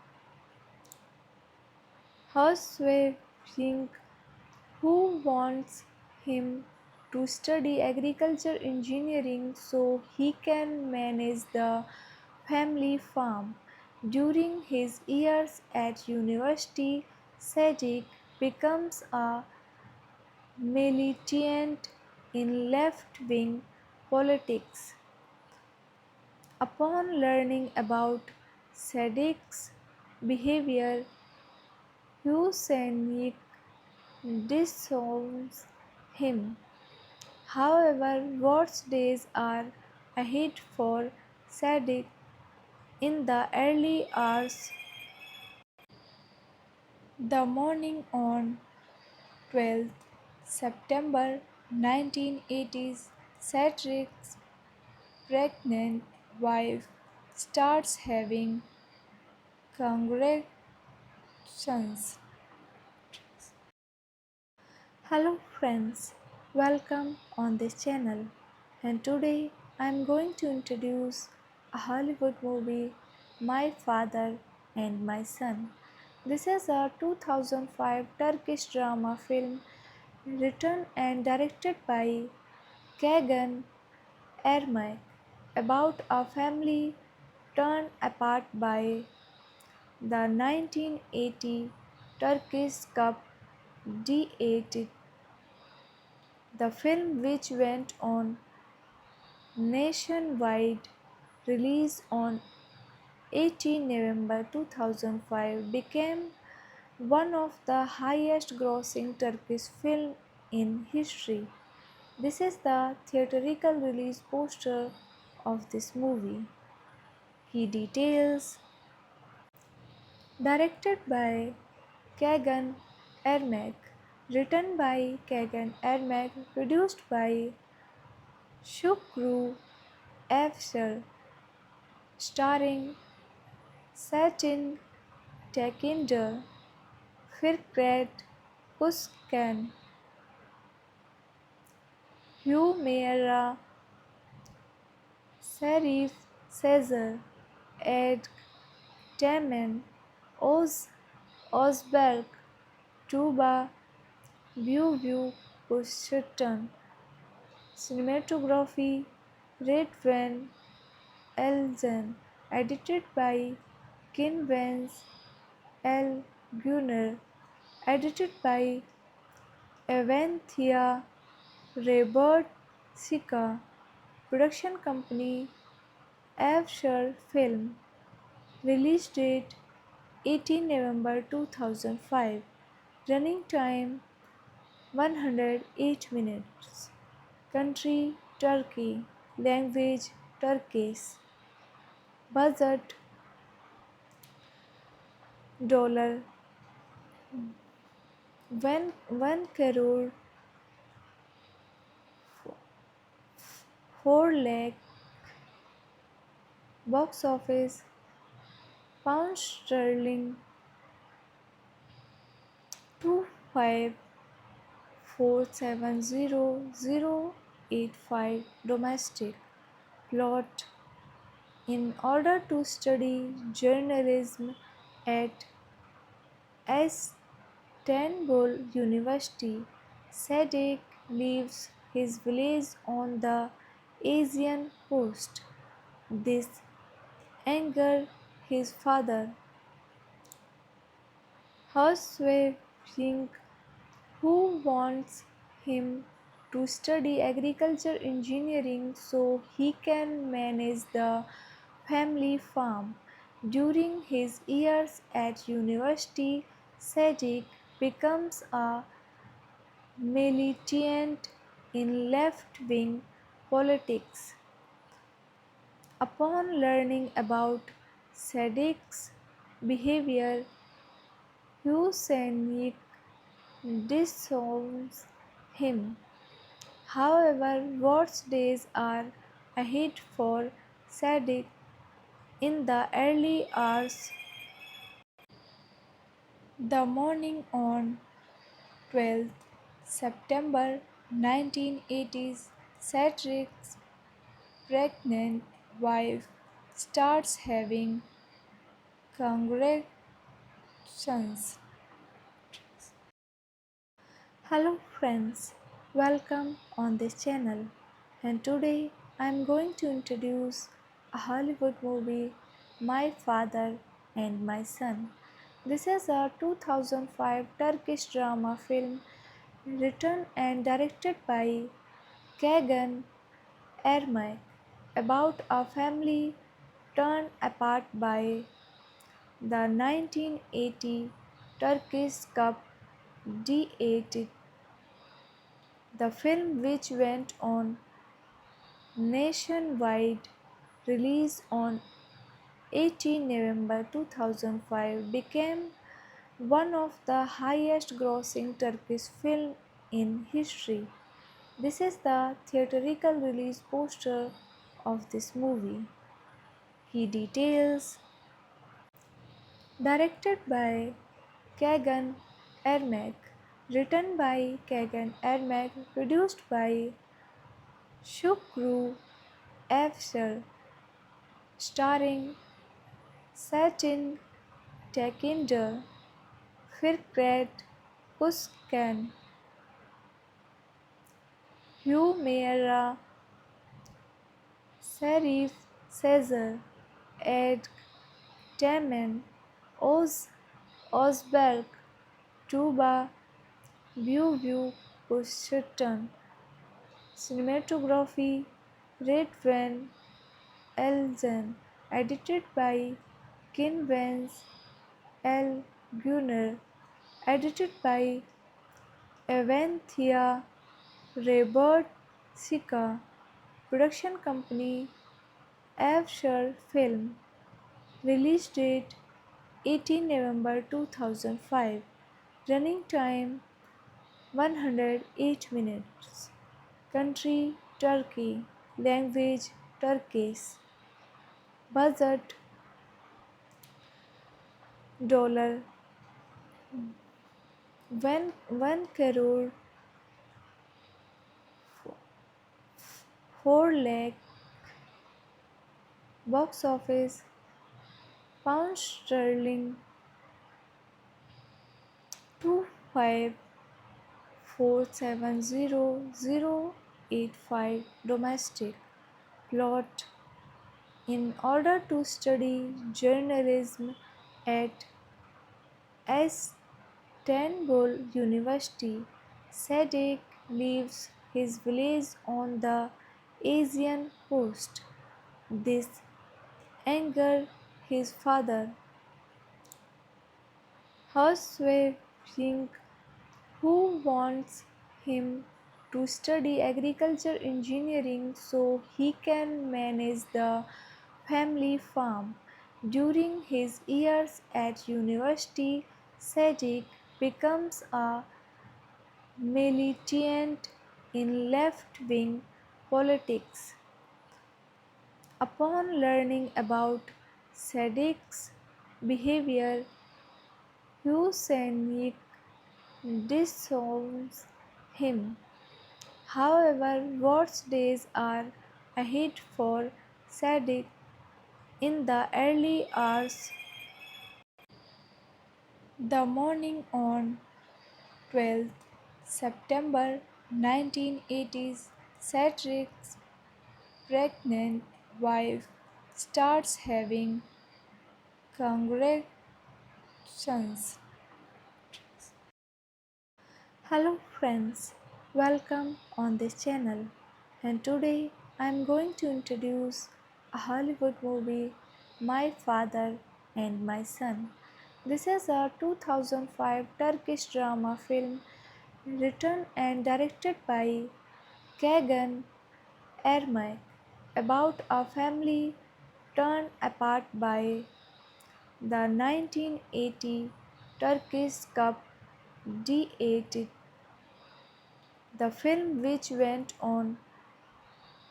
Housewife, who wants him to study agriculture engineering so he can manage the family farm. During his years at university, Sadiq becomes a militant in left wing politics. Upon learning about Sadiq's behavior, Hussein disowns him. However, worse days are ahead for Sadiq. In the early hours, the morning on 12th September 1980s, Sadiq's pregnant wife starts having contractions. Hello friends, welcome on this channel, and today I am going to introduce a Hollywood movie, My Father and My Son. This is a 2005 Turkish drama film written and directed by Kagan Ermak about a family torn apart by the 1980 Turkish Cup D8, the film, which went on nationwide release on 18 November 2005, became one of the highest grossing Turkish films in history. This is the theatrical release poster of this movie. Key details: directed by Kagan Ermak, written by Kagan Ermak, produced by Shukru Afshar, starring Satin Tekinder, Firkret, Kuskan, Humera, Serif, Caesar, Ed, Temen, Osberg, Tuba, View, Bushton, Cinematography, Red Van Elzen, edited by Kin Vance L. Gunnar, edited by Avanthia Robert Sika, production company Avshar Film, release date 18 November 2005, running time 108 minutes, country Turkey, language Turkish, budget dollar 1 crore 4 lakh, box office pound sterling 25470085 domestic. Plot: in order to study journalism at Istanbul University, Sadik leaves his village on the Asian coast. This angers his father, Housewife, who wants him to study agriculture engineering so he can manage the family farm. During his years at university, Sadiq becomes a militant in left wing politics. Upon learning about Sadiq's behavior, Hussein disowns him. However, worse days are ahead for Sadiq. In the early hours, the morning on 12th September 1980s, Sadiq's pregnant wife starts having congratulations. Hello friends, welcome on this channel. And today I am going to introduce a Hollywood movie, My Father and My Son. This is a 2005 Turkish drama film written and directed by Kagan Ermak about a family torn apart by the 1980 Turkish Cup D8. The film, which went on nationwide release on 18 November 2005, became one of the highest grossing Turkish films in history. This is the theatrical release poster of this movie. Key details: directed by Kagan Ermak, written by Kagan Ermak, produced by Shukru Afshar, starring Satin Tekinder, Firkret Kuskan, Humera, Serif Caesar, Ed Temen, Osberg, Tuba, View, Bushton, cinematography, Red Van Elzen, edited by Kin Vance L. Gunnar, edited by Avanthia Robert Sika, production company Avshar Film, release date 18 November 2005, running time 108 minutes, country Turkey, language Turkish, budget dollar one crore 4 lakh box office pound sterling 25470085 domestic plot. In order to study journalism at Istanbul University, Sadik leaves his village on the Asian coast. This angered his father, Hussein, who wants him to study agriculture engineering so he can manage the family farm. During his years at university, Sadiq becomes a militant in left wing politics. Upon learning about Sadiq's behavior, Hussein disowns him. However, worse days are ahead for Sadiq. In the early hours, the morning on 12th September 1980s, Sadiq's pregnant wife starts having congratulations. Hello friends, welcome on this channel. And today I am going to introduce a Hollywood movie, My Father and My Son. This is a 2005 Turkish drama film written and directed by Kagan Ermak about a family torn apart by the 1980 Turkish Cup D8. The film, which went on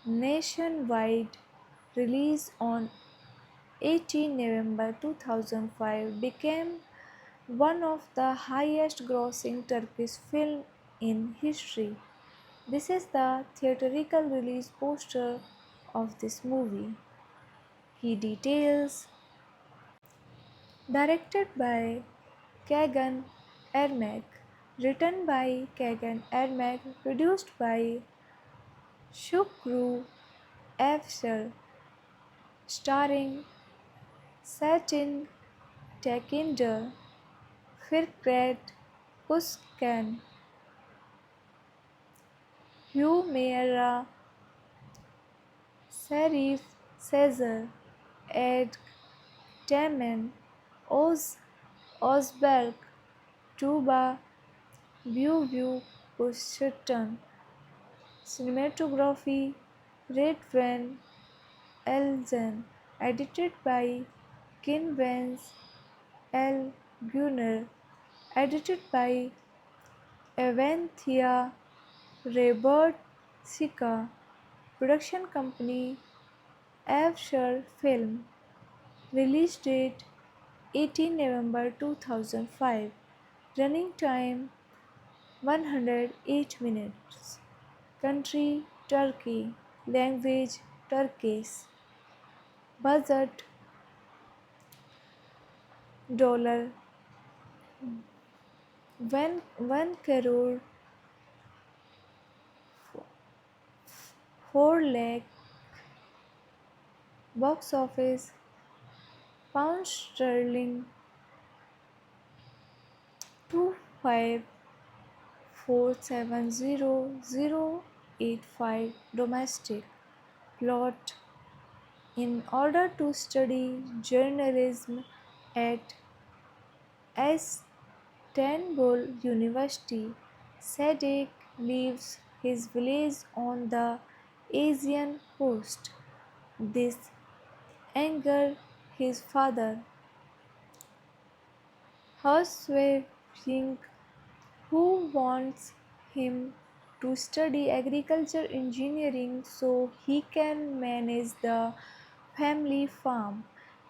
nationwide release on 18 November 2005, became one of the highest grossing Turkish films in history. This is the theatrical release poster of this movie. Key details: directed by Kagan Ermak, written by Kagan Ermak, produced by Shukru Afshar, starring Satin Tekinder, Firkret Özkan, Hümeyra, Serif Sezer, Ed Temen, Özberk, Tuba Büyük Özçetin. Cinematography Redvan Elzen. Edited by Kin Vance L. Gunner. Edited by Avanthia Robert Sika. Production company Afshar Film. Release date 18 November 2005. Running time 108 minutes. Country Turkey. Language Turkish. Budget dollar one crore 4 lakh box office pound sterling 25470085 domestic plot. In order to study journalism at Istanbul University, Sadik leaves his village on the Asian coast. This angered his father, Hussein, who wants him to study agriculture engineering so he can manage the family farm.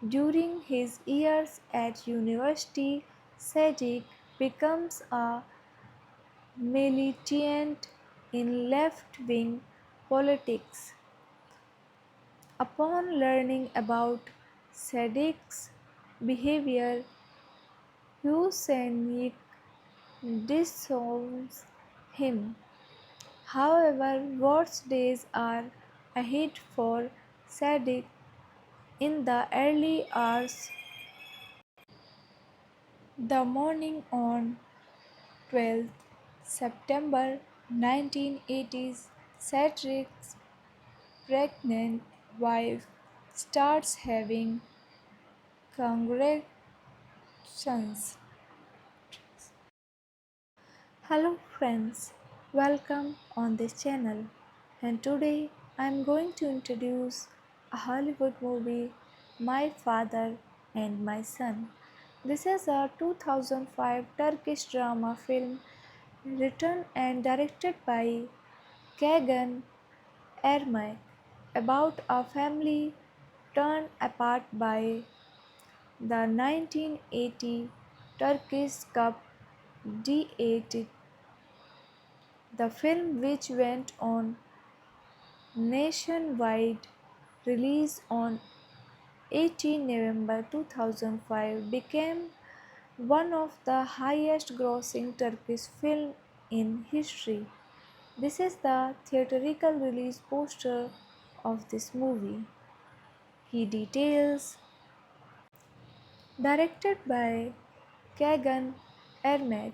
During his years at university, Sadiq becomes a militant in left-wing politics. Upon learning about Sadiq's behavior, Hussein disowns him. However, worse days are ahead for Sadiq. In the early hours, the morning on 12th September 1980s, Sadiq's pregnant wife starts having contractions. Hello friends, welcome on this channel. And today I am going to introduce a Hollywood movie, My Father and My Son. This is a 2005 Turkish drama film written and directed by Kagan Ermak about a family torn apart by the 1980 Turkish Cup D8. The film, which went on nationwide release on 18 November 2005, became one of the highest grossing Turkish films in history. This is the theatrical release poster of this movie. Key details: directed by Kagan Ermak,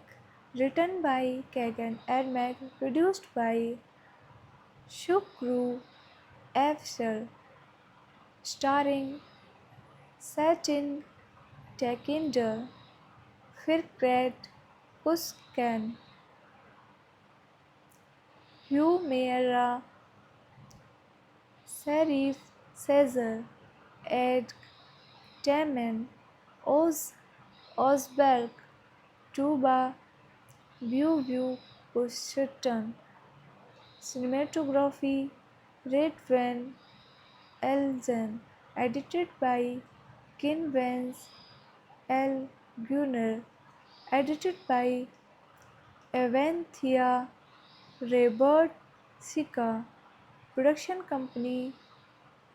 written by Kagan Ermak, produced by Shukru Afshar, starring Satin Tekinder, Firkret Özkan, Hümeyra, Serif Sezer, Ed Temen, Özberk, Tuba Büyük Kuşatan. Cinematography Redvan Elzen. Edited by Kin Vance L. Gunner. Edited by Avanthia Robert Sika. Production company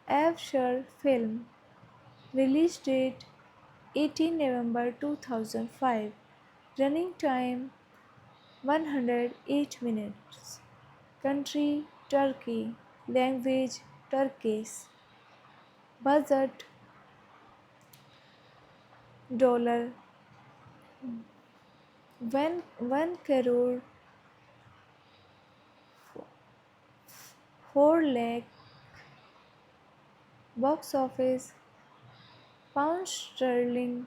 Afshar Film. Release date 18 November 2005. Running time 108 minutes. Country Turkey. Language Turkish. Budget dollar 1 crore 4 lakh. Box office pound sterling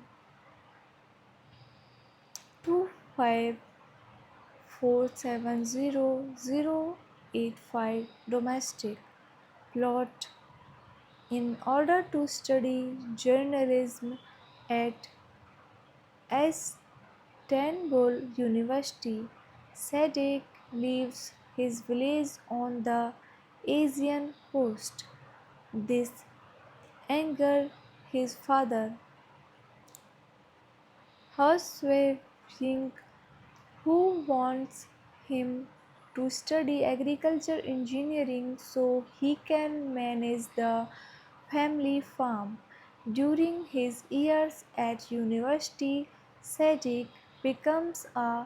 25470085 domestic. Plot: in order to study journalism at Istanbul University, Sadiq leaves his village on the Asian coast. This angers his father, Hussein, who wants him to study agriculture engineering so he can manage the family farm. During his years at university, Sadiq becomes a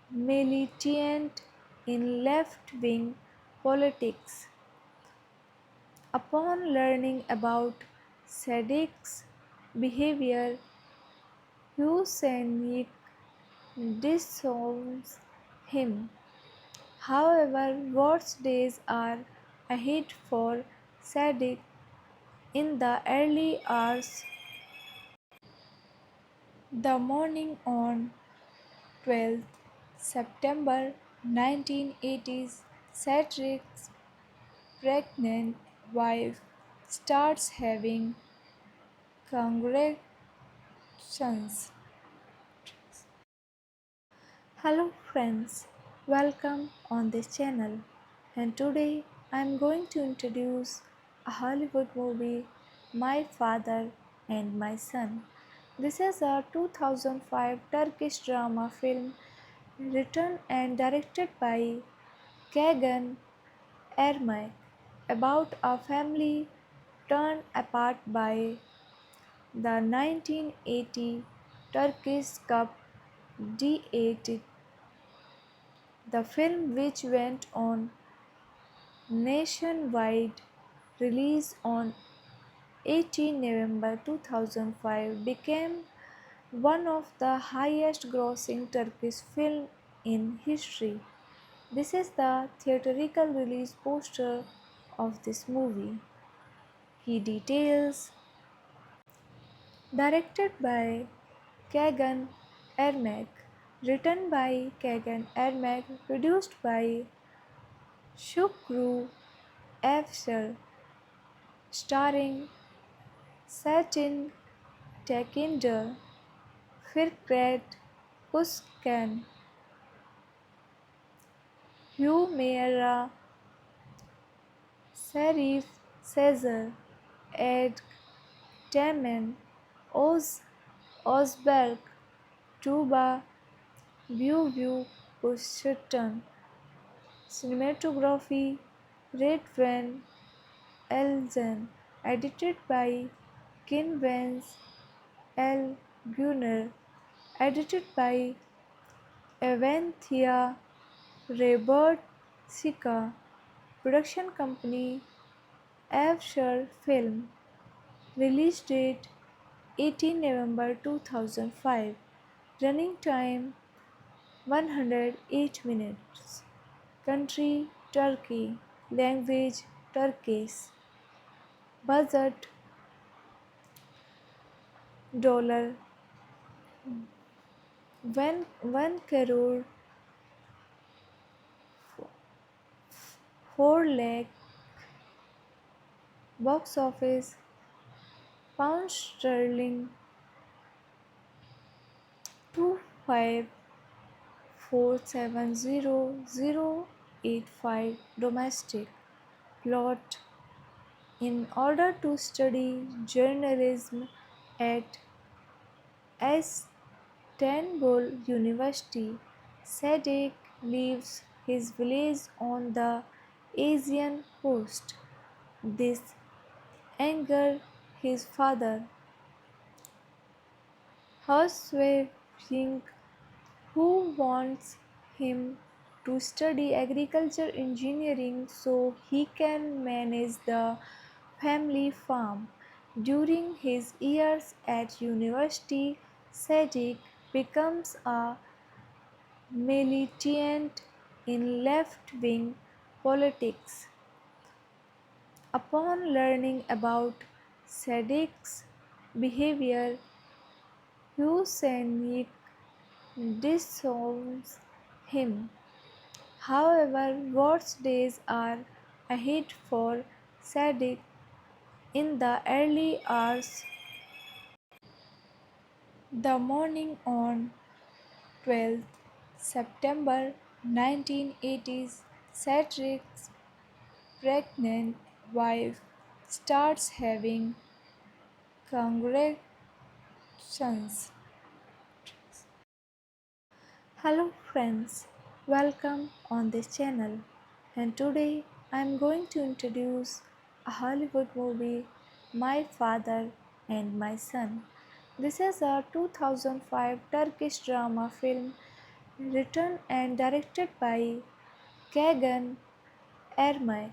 militant in left-wing politics. Upon learning about Sadiq's behavior, Hussein disowns him. However, worse days are ahead for Sadiq. In the early hours, the morning on 12th September 1980s, Sadiq's pregnant wife starts having contractions. Hello friends, welcome on this channel. And today I am going to introduce a Hollywood movie, My Father and My Son. This is a 2005 Turkish drama film written and directed by Kagan Ermak about a family torn apart by the 1980 Turkish Cup D8. The film, which went on nationwide release on 18 November 2005, became one of the highest grossing Turkish films in history. This is the theatrical release poster of this movie. Key details: directed by Kagan Ermak, written by Kagan Ermak, produced by Shukru Afshar, starring Satin Tekinder, Firkret Özkan, Hümeyra, Serif Sezer, Ed Temen, Özberk, Tuba Büyük Kuşatan. Cinematography Redvan Elzen. Edited by Kin Vance L. Gunnar. Edited by Avanthia Robert Sika. Production company Afshar Film. Release date 18 November 2005. Running time 108 minutes. Country Turkey. Language Turkish. Budget dollar one crore 4 lakh. Box office pound sterling 25470085. Domestic plot: in order to study journalism at Istanbul University, Sadik leaves his village on the Asian coast. This angers his father, Housewife, who wants him to study agriculture engineering so he can manage the family farm. During his years at university, Sadiq becomes a militant in left wing politics. Upon learning about Sadiq's behavior, Hussein disowns him. However, worse days are ahead for Sadiq. In the early hours, the morning on 12th September 1980s, Sadiq's pregnant wife starts having contractions. Hello friends, welcome on this channel, and today I am going to introduce a Hollywood movie, My Father and My Son. This is a 2005 Turkish drama film written and directed by Kagan Ermak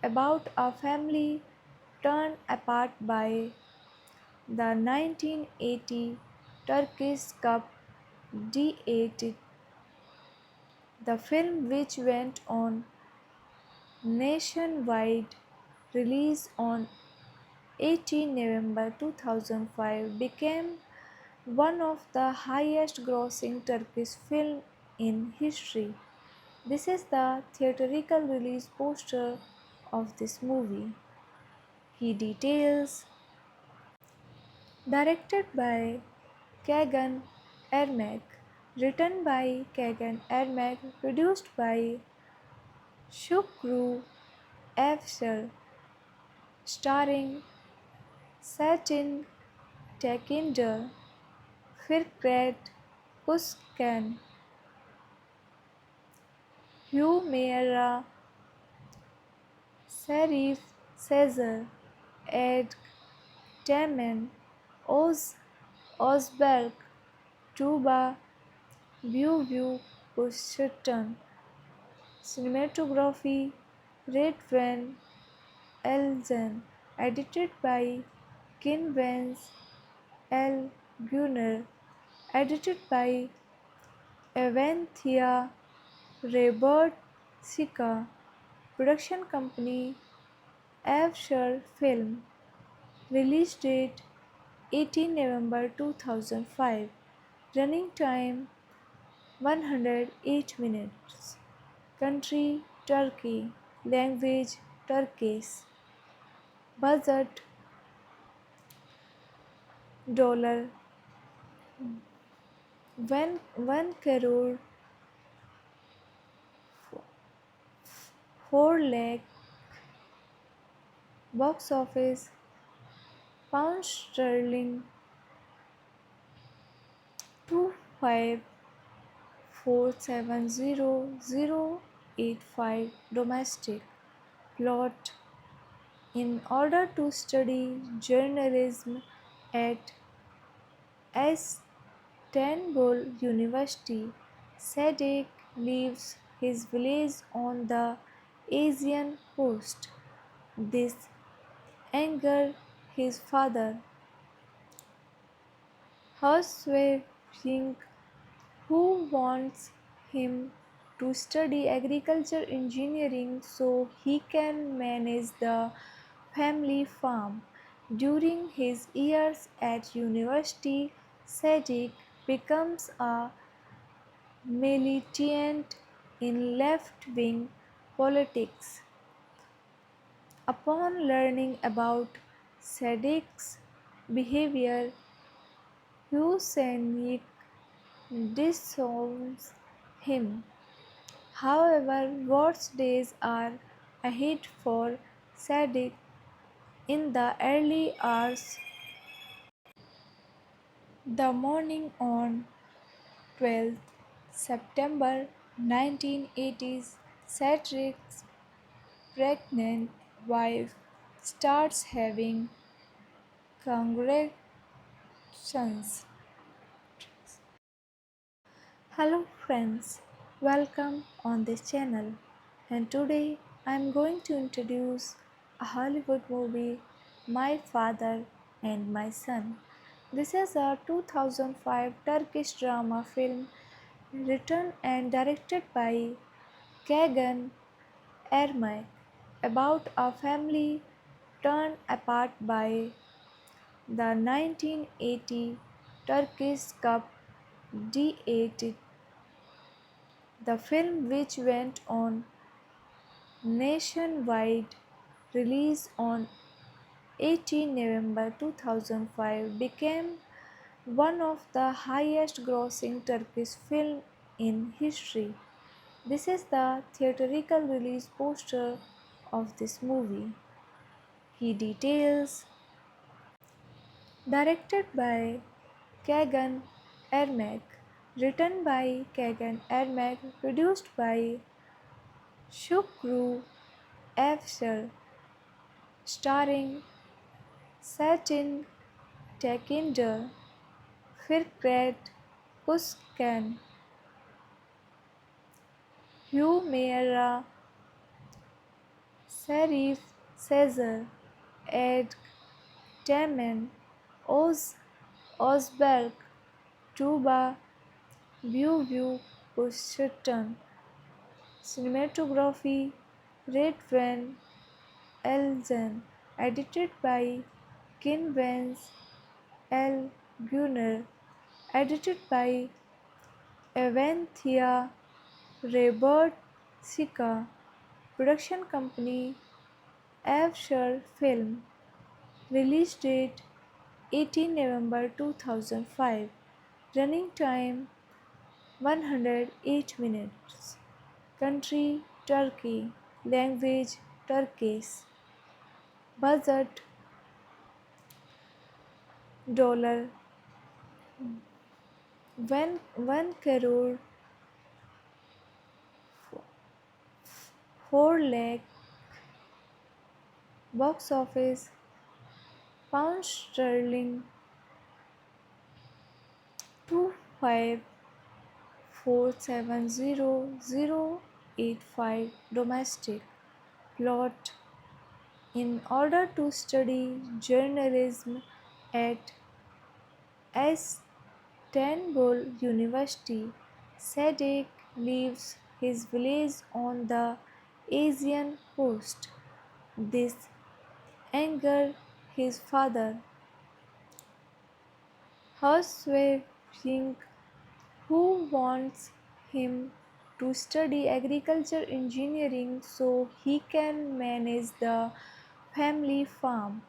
about a family torn apart by the 1980 Turkish Cup D8. The film, which went on nationwide release on 18 November 2005, became one of the highest grossing Turkish films in history. This is the theatrical release poster of this movie. Key details: directed by Kagan Ermak, written by Kagan Ermak, produced by Shukru Afshar, starring Satin Tekinder, Firkret, Kuskan, Humera, Serif, Caesar, Ed, Temen, Osberg, Tuba, View, Kushtan, Cinematography, Red Van Elzen, edited by Kin Vance L. Gunnar, edited by Avanthia Robert Sika, production company Avshar Film, release date 18 November 2005, running time 108 minutes, country Turkey, language Turkish, budget dollar 1 crore 4 lakh, box office pound sterling 25470085 domestic. Plot: in order to study journalism at Istanbul University, Sadik leaves his village on the Asian coast. This angers his father, Housewife, who wants him to study agriculture engineering so he can manage the family farm. During his years at university, Sadiq becomes a militant in left wing politics. Upon learning about Sadiq's behavior, Hussein disowns him. However, worse days are ahead for Sadiq. In the early hours, the morning on 12th September 1980s, Sadiq's pregnant wife starts having congratulations. Hello friends, welcome on this channel. And today I am going to introduce a Hollywood movie, My Father and My Son. This is a 2005 Turkish drama film written and directed by Kagan Ermak about a family torn apart by the 1980 Turkish Cup D8. The film, which went on nationwide release on 18 November 2005, became one of the highest grossing Turkish films in history. This is the theatrical release poster of this movie. Key details: directed by Kagan Ermak, written by Kagan Ermak, produced by Shukru Afshar, starring Satin Tekinder, Firkret Kuskan, Humera, Serif Caesar, Ed Temen, Osberg, Tuba, View, Kushtan, cinematography, Red Van Elzen, edited by Kin Vance L. Gunnar, edited by Avanthia Robert Sika, production company Avshar Film, release date 18 November 2005, running time 108 minutes, country Turkey, language Turkish, budget dollar when 1 crore 4 lakh box office pound sterling 25470085 domestic plot. In order to study journalism at Istanbul University, Sadik leaves his village on the Asian coast. This angered his father, Hussein, who wants him to study agriculture engineering so he can manage the family farm.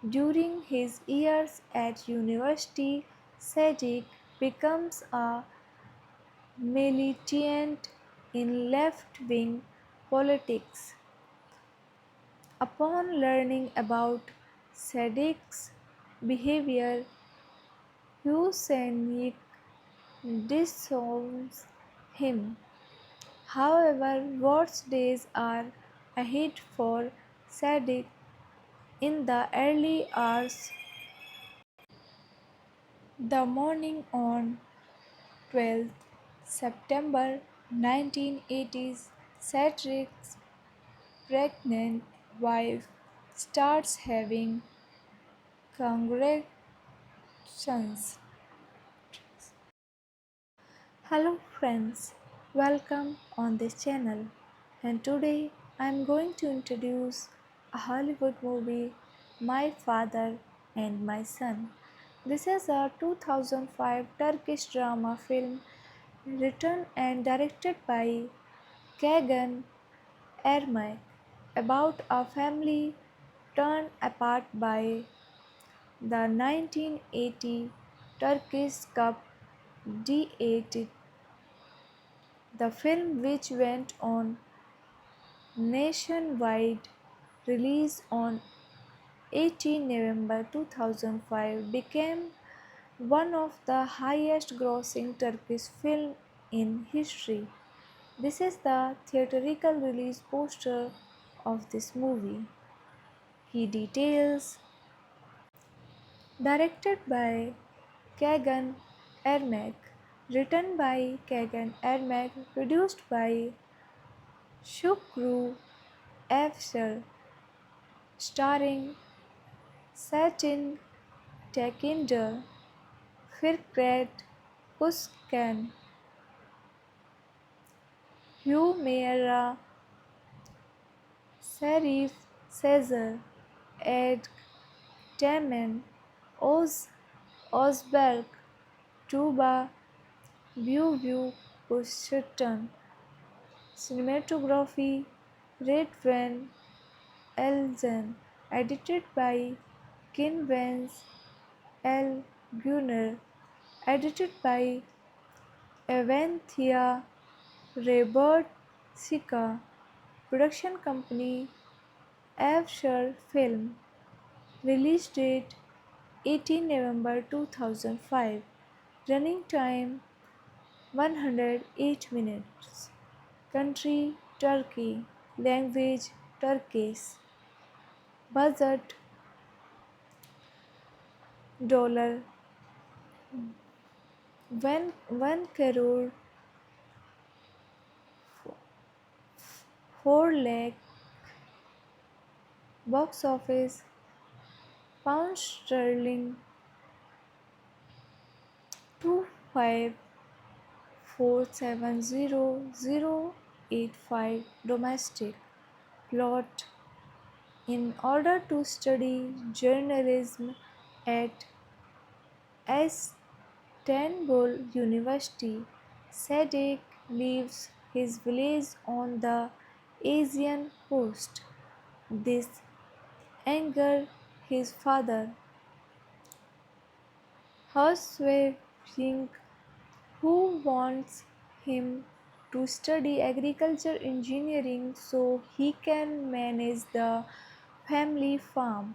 During his years at university, Sadiq becomes a militant in left wing politics. Upon learning about Sadiq's behavior, Hussein disowns him. However, worse days are ahead for Sadiq. In the early hours, the morning on 12th September 1980s, Sadiq's pregnant wife starts having congratulations. Hello friends, welcome on this channel. And today I am going to introduce a Hollywood movie, My Father and My Son. This is a 2005 Turkish drama film written and directed by Kagan Ermak about a family torn apart by the 1980 Turkish Cup D8. The film, which went on nationwide release on 18 November 2005, became one of the highest grossing Turkish films in history. This is the theatrical release poster of this movie. He details directed by Kagan Ermak, written by Kagan Ermak, produced by Shukru Afshar, starring Satin Tekinder, Firkret Özkan, Hümeyra, Serif Sezer, Ed Temin, Özberk, Tuba Büyük Özçetin. Cinematography Redvan Elzen. Edited by Kin Vance L. Gunner. Edited by Avanthia Robert Sika. Production company Afshar Film. Release date 18 November 2005. Running time 108 minutes. Country Turkey. Language Turkish. Budget dollar one crore 4 lakh box office pound sterling 25470085 domestic plot. In order to study journalism at Istanbul University, Sadik leaves his village on the Asian coast. This angered his father, Hussein, who wants him to study agriculture engineering so he can manage the family farm.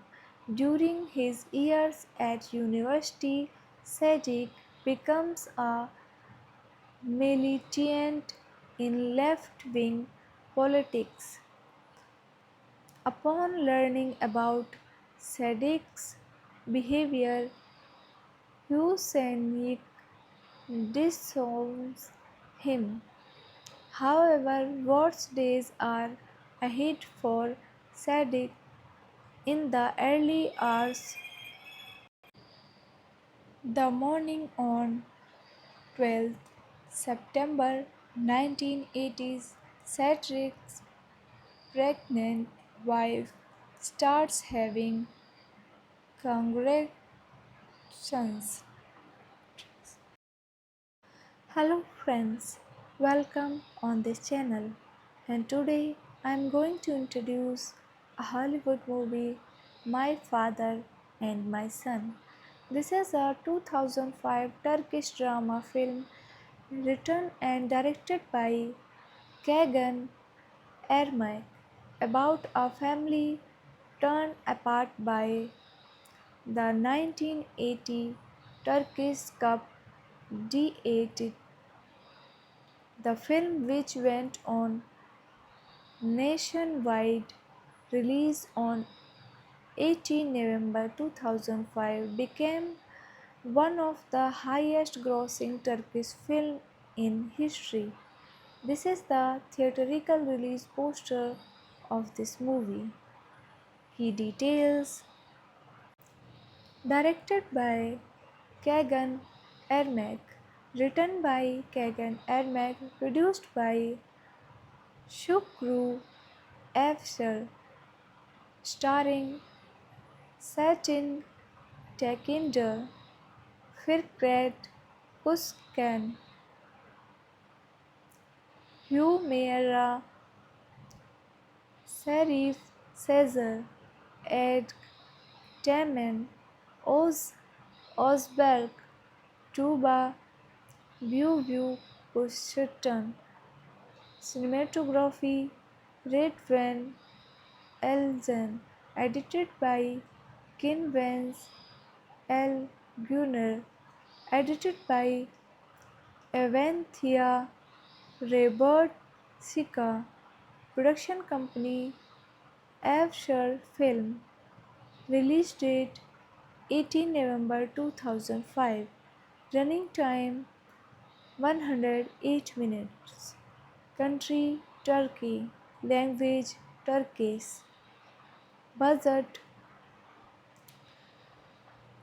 During his years at university, Sadiq becomes a militant in left-wing politics. Upon learning about Sadiq's behavior, Hussein disowns him. However, worse days are ahead for Sadiq. In the early hours, the morning on 12th September 1980s, Sadiq's pregnant wife starts having contractions. Hello friends, welcome on this channel. And today I am going to introduce a Hollywood movie, My Father and My Son. This is a 2005 Turkish drama film written and directed by Kagan Ermak about a family torn apart by the 1980 Turkish Cup D8. The film, which went on nationwide release on 18 November 2005, became one of the highest grossing Turkish films in history. This is the theatrical release poster of this movie. Key details: directed by Kagan Ermak, written by Kagan Ermak, produced by Shukru Afshar, starring Satin Tekinder, Firkret Özkan, Hümeyra, Serif Sezer, Ed Temen, Özberk, Tuba Büyük Kuşatan. Cinematography Redvan Elzen. Edited by Kin Vance L. Gunner. Edited by Avanthia Robert Sika. Production company Afshar Film. Release date 18 November 2005. Running time 108 minutes. Country Turkey. Language Turkish. Budget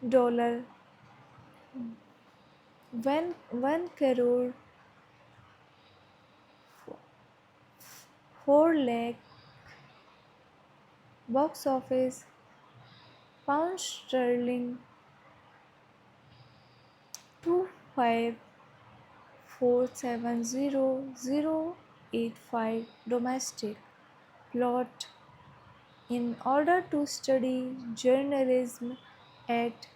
dollar 1 crore 4 lakh. Box office pound sterling 25470085. Domestic plot: in order to study journalism at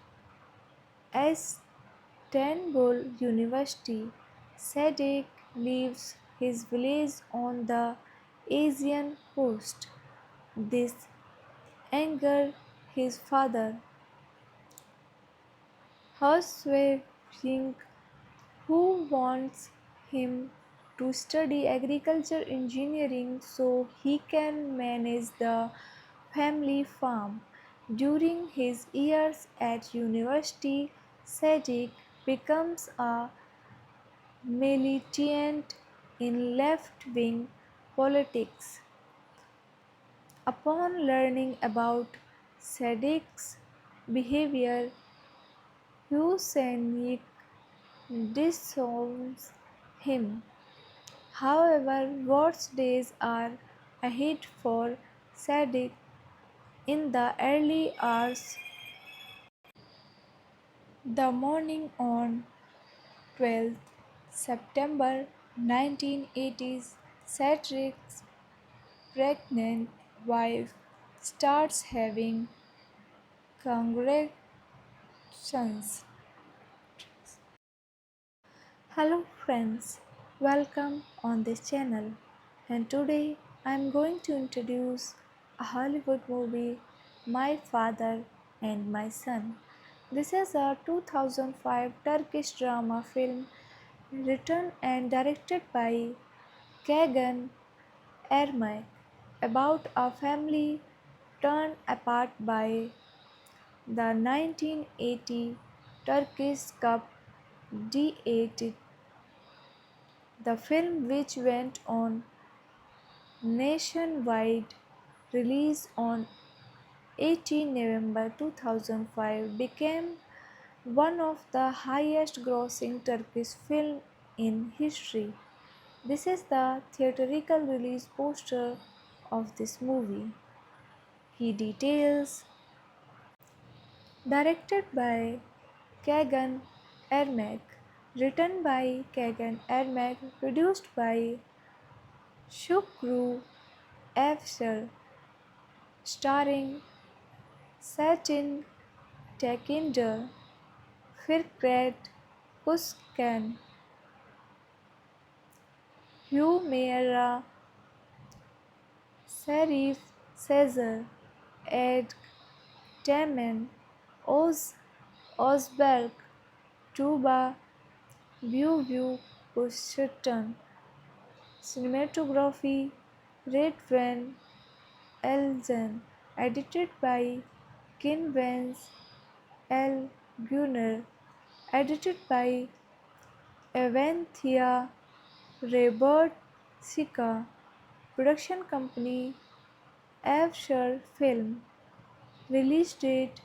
Istanbul University, Sadiq leaves his village on the Asian coast. This angers his father, Hussein, who wants him to study agriculture engineering so he can manage the family farm. During his years at university, Sadiq becomes a militant in left-wing politics. Upon learning about Sadiq's behavior, Hussein disowns him. However, worse days are ahead for Sadiq. In the early hours, the morning on 12th September 1980s, Sadiq's pregnant wife starts having contractions. Hello friends, welcome on this channel. And today I am going to introduce a Hollywood movie, My Father and My Son. This is a 2005 Turkish drama film written and directed by Kagan Ermak about a family torn apart by the 1980 Turkish Cup D8. The film, which went on nationwide release on 18 November 2005, became one of the highest grossing Turkish films in history. This is the theatrical release poster of this movie. Key details: directed by Kagan Ermak, written by Kagan Ermak, produced by Shukru Afshar, starring Satin Tekinder, Firkret Özkan, Hümeyra, Serif Sezer, Ed Temen, Özberk, Tuba Büyük Kuşatan. Cinematography Redvan Elzen. Edited by Kin Vance L. Gunnar. Edited by Avanthia Robert Sika. Production company Afshar Film. Release date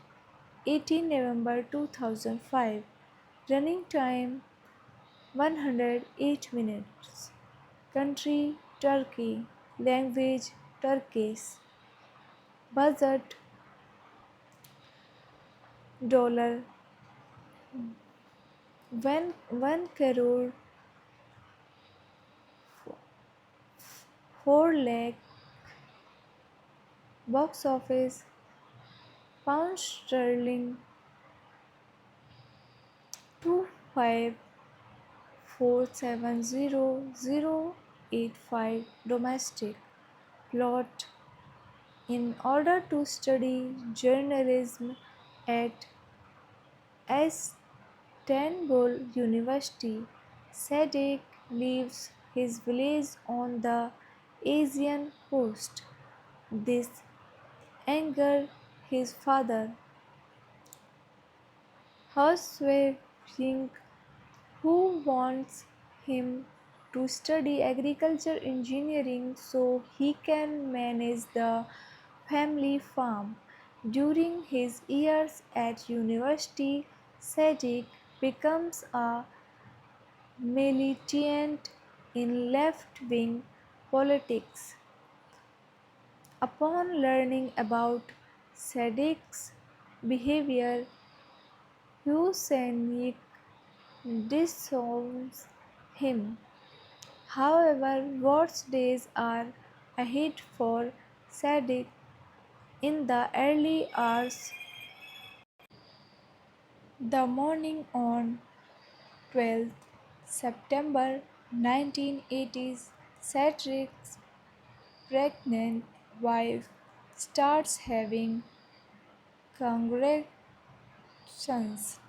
18 November 2005. Running time 108 minutes. Country Turkey. Language Turkish. Budget dollar one crore 4 lakh. Box office pound sterling 25470085. Domestic plot: in order to study journalism at Istanbul University, Sadik leaves his village on the Asian coast. This angers his father, Hussein, who wants him to study agriculture engineering so he can manage the family farm. During his years at university, Sadiq becomes a militant in left wing politics. Upon learning about Sadiq's behavior, Hussein disowns him. However, worse days are ahead for Sadiq. In the early hours, the morning on 12th September 1980s, Cedric's pregnant wife starts having contractions.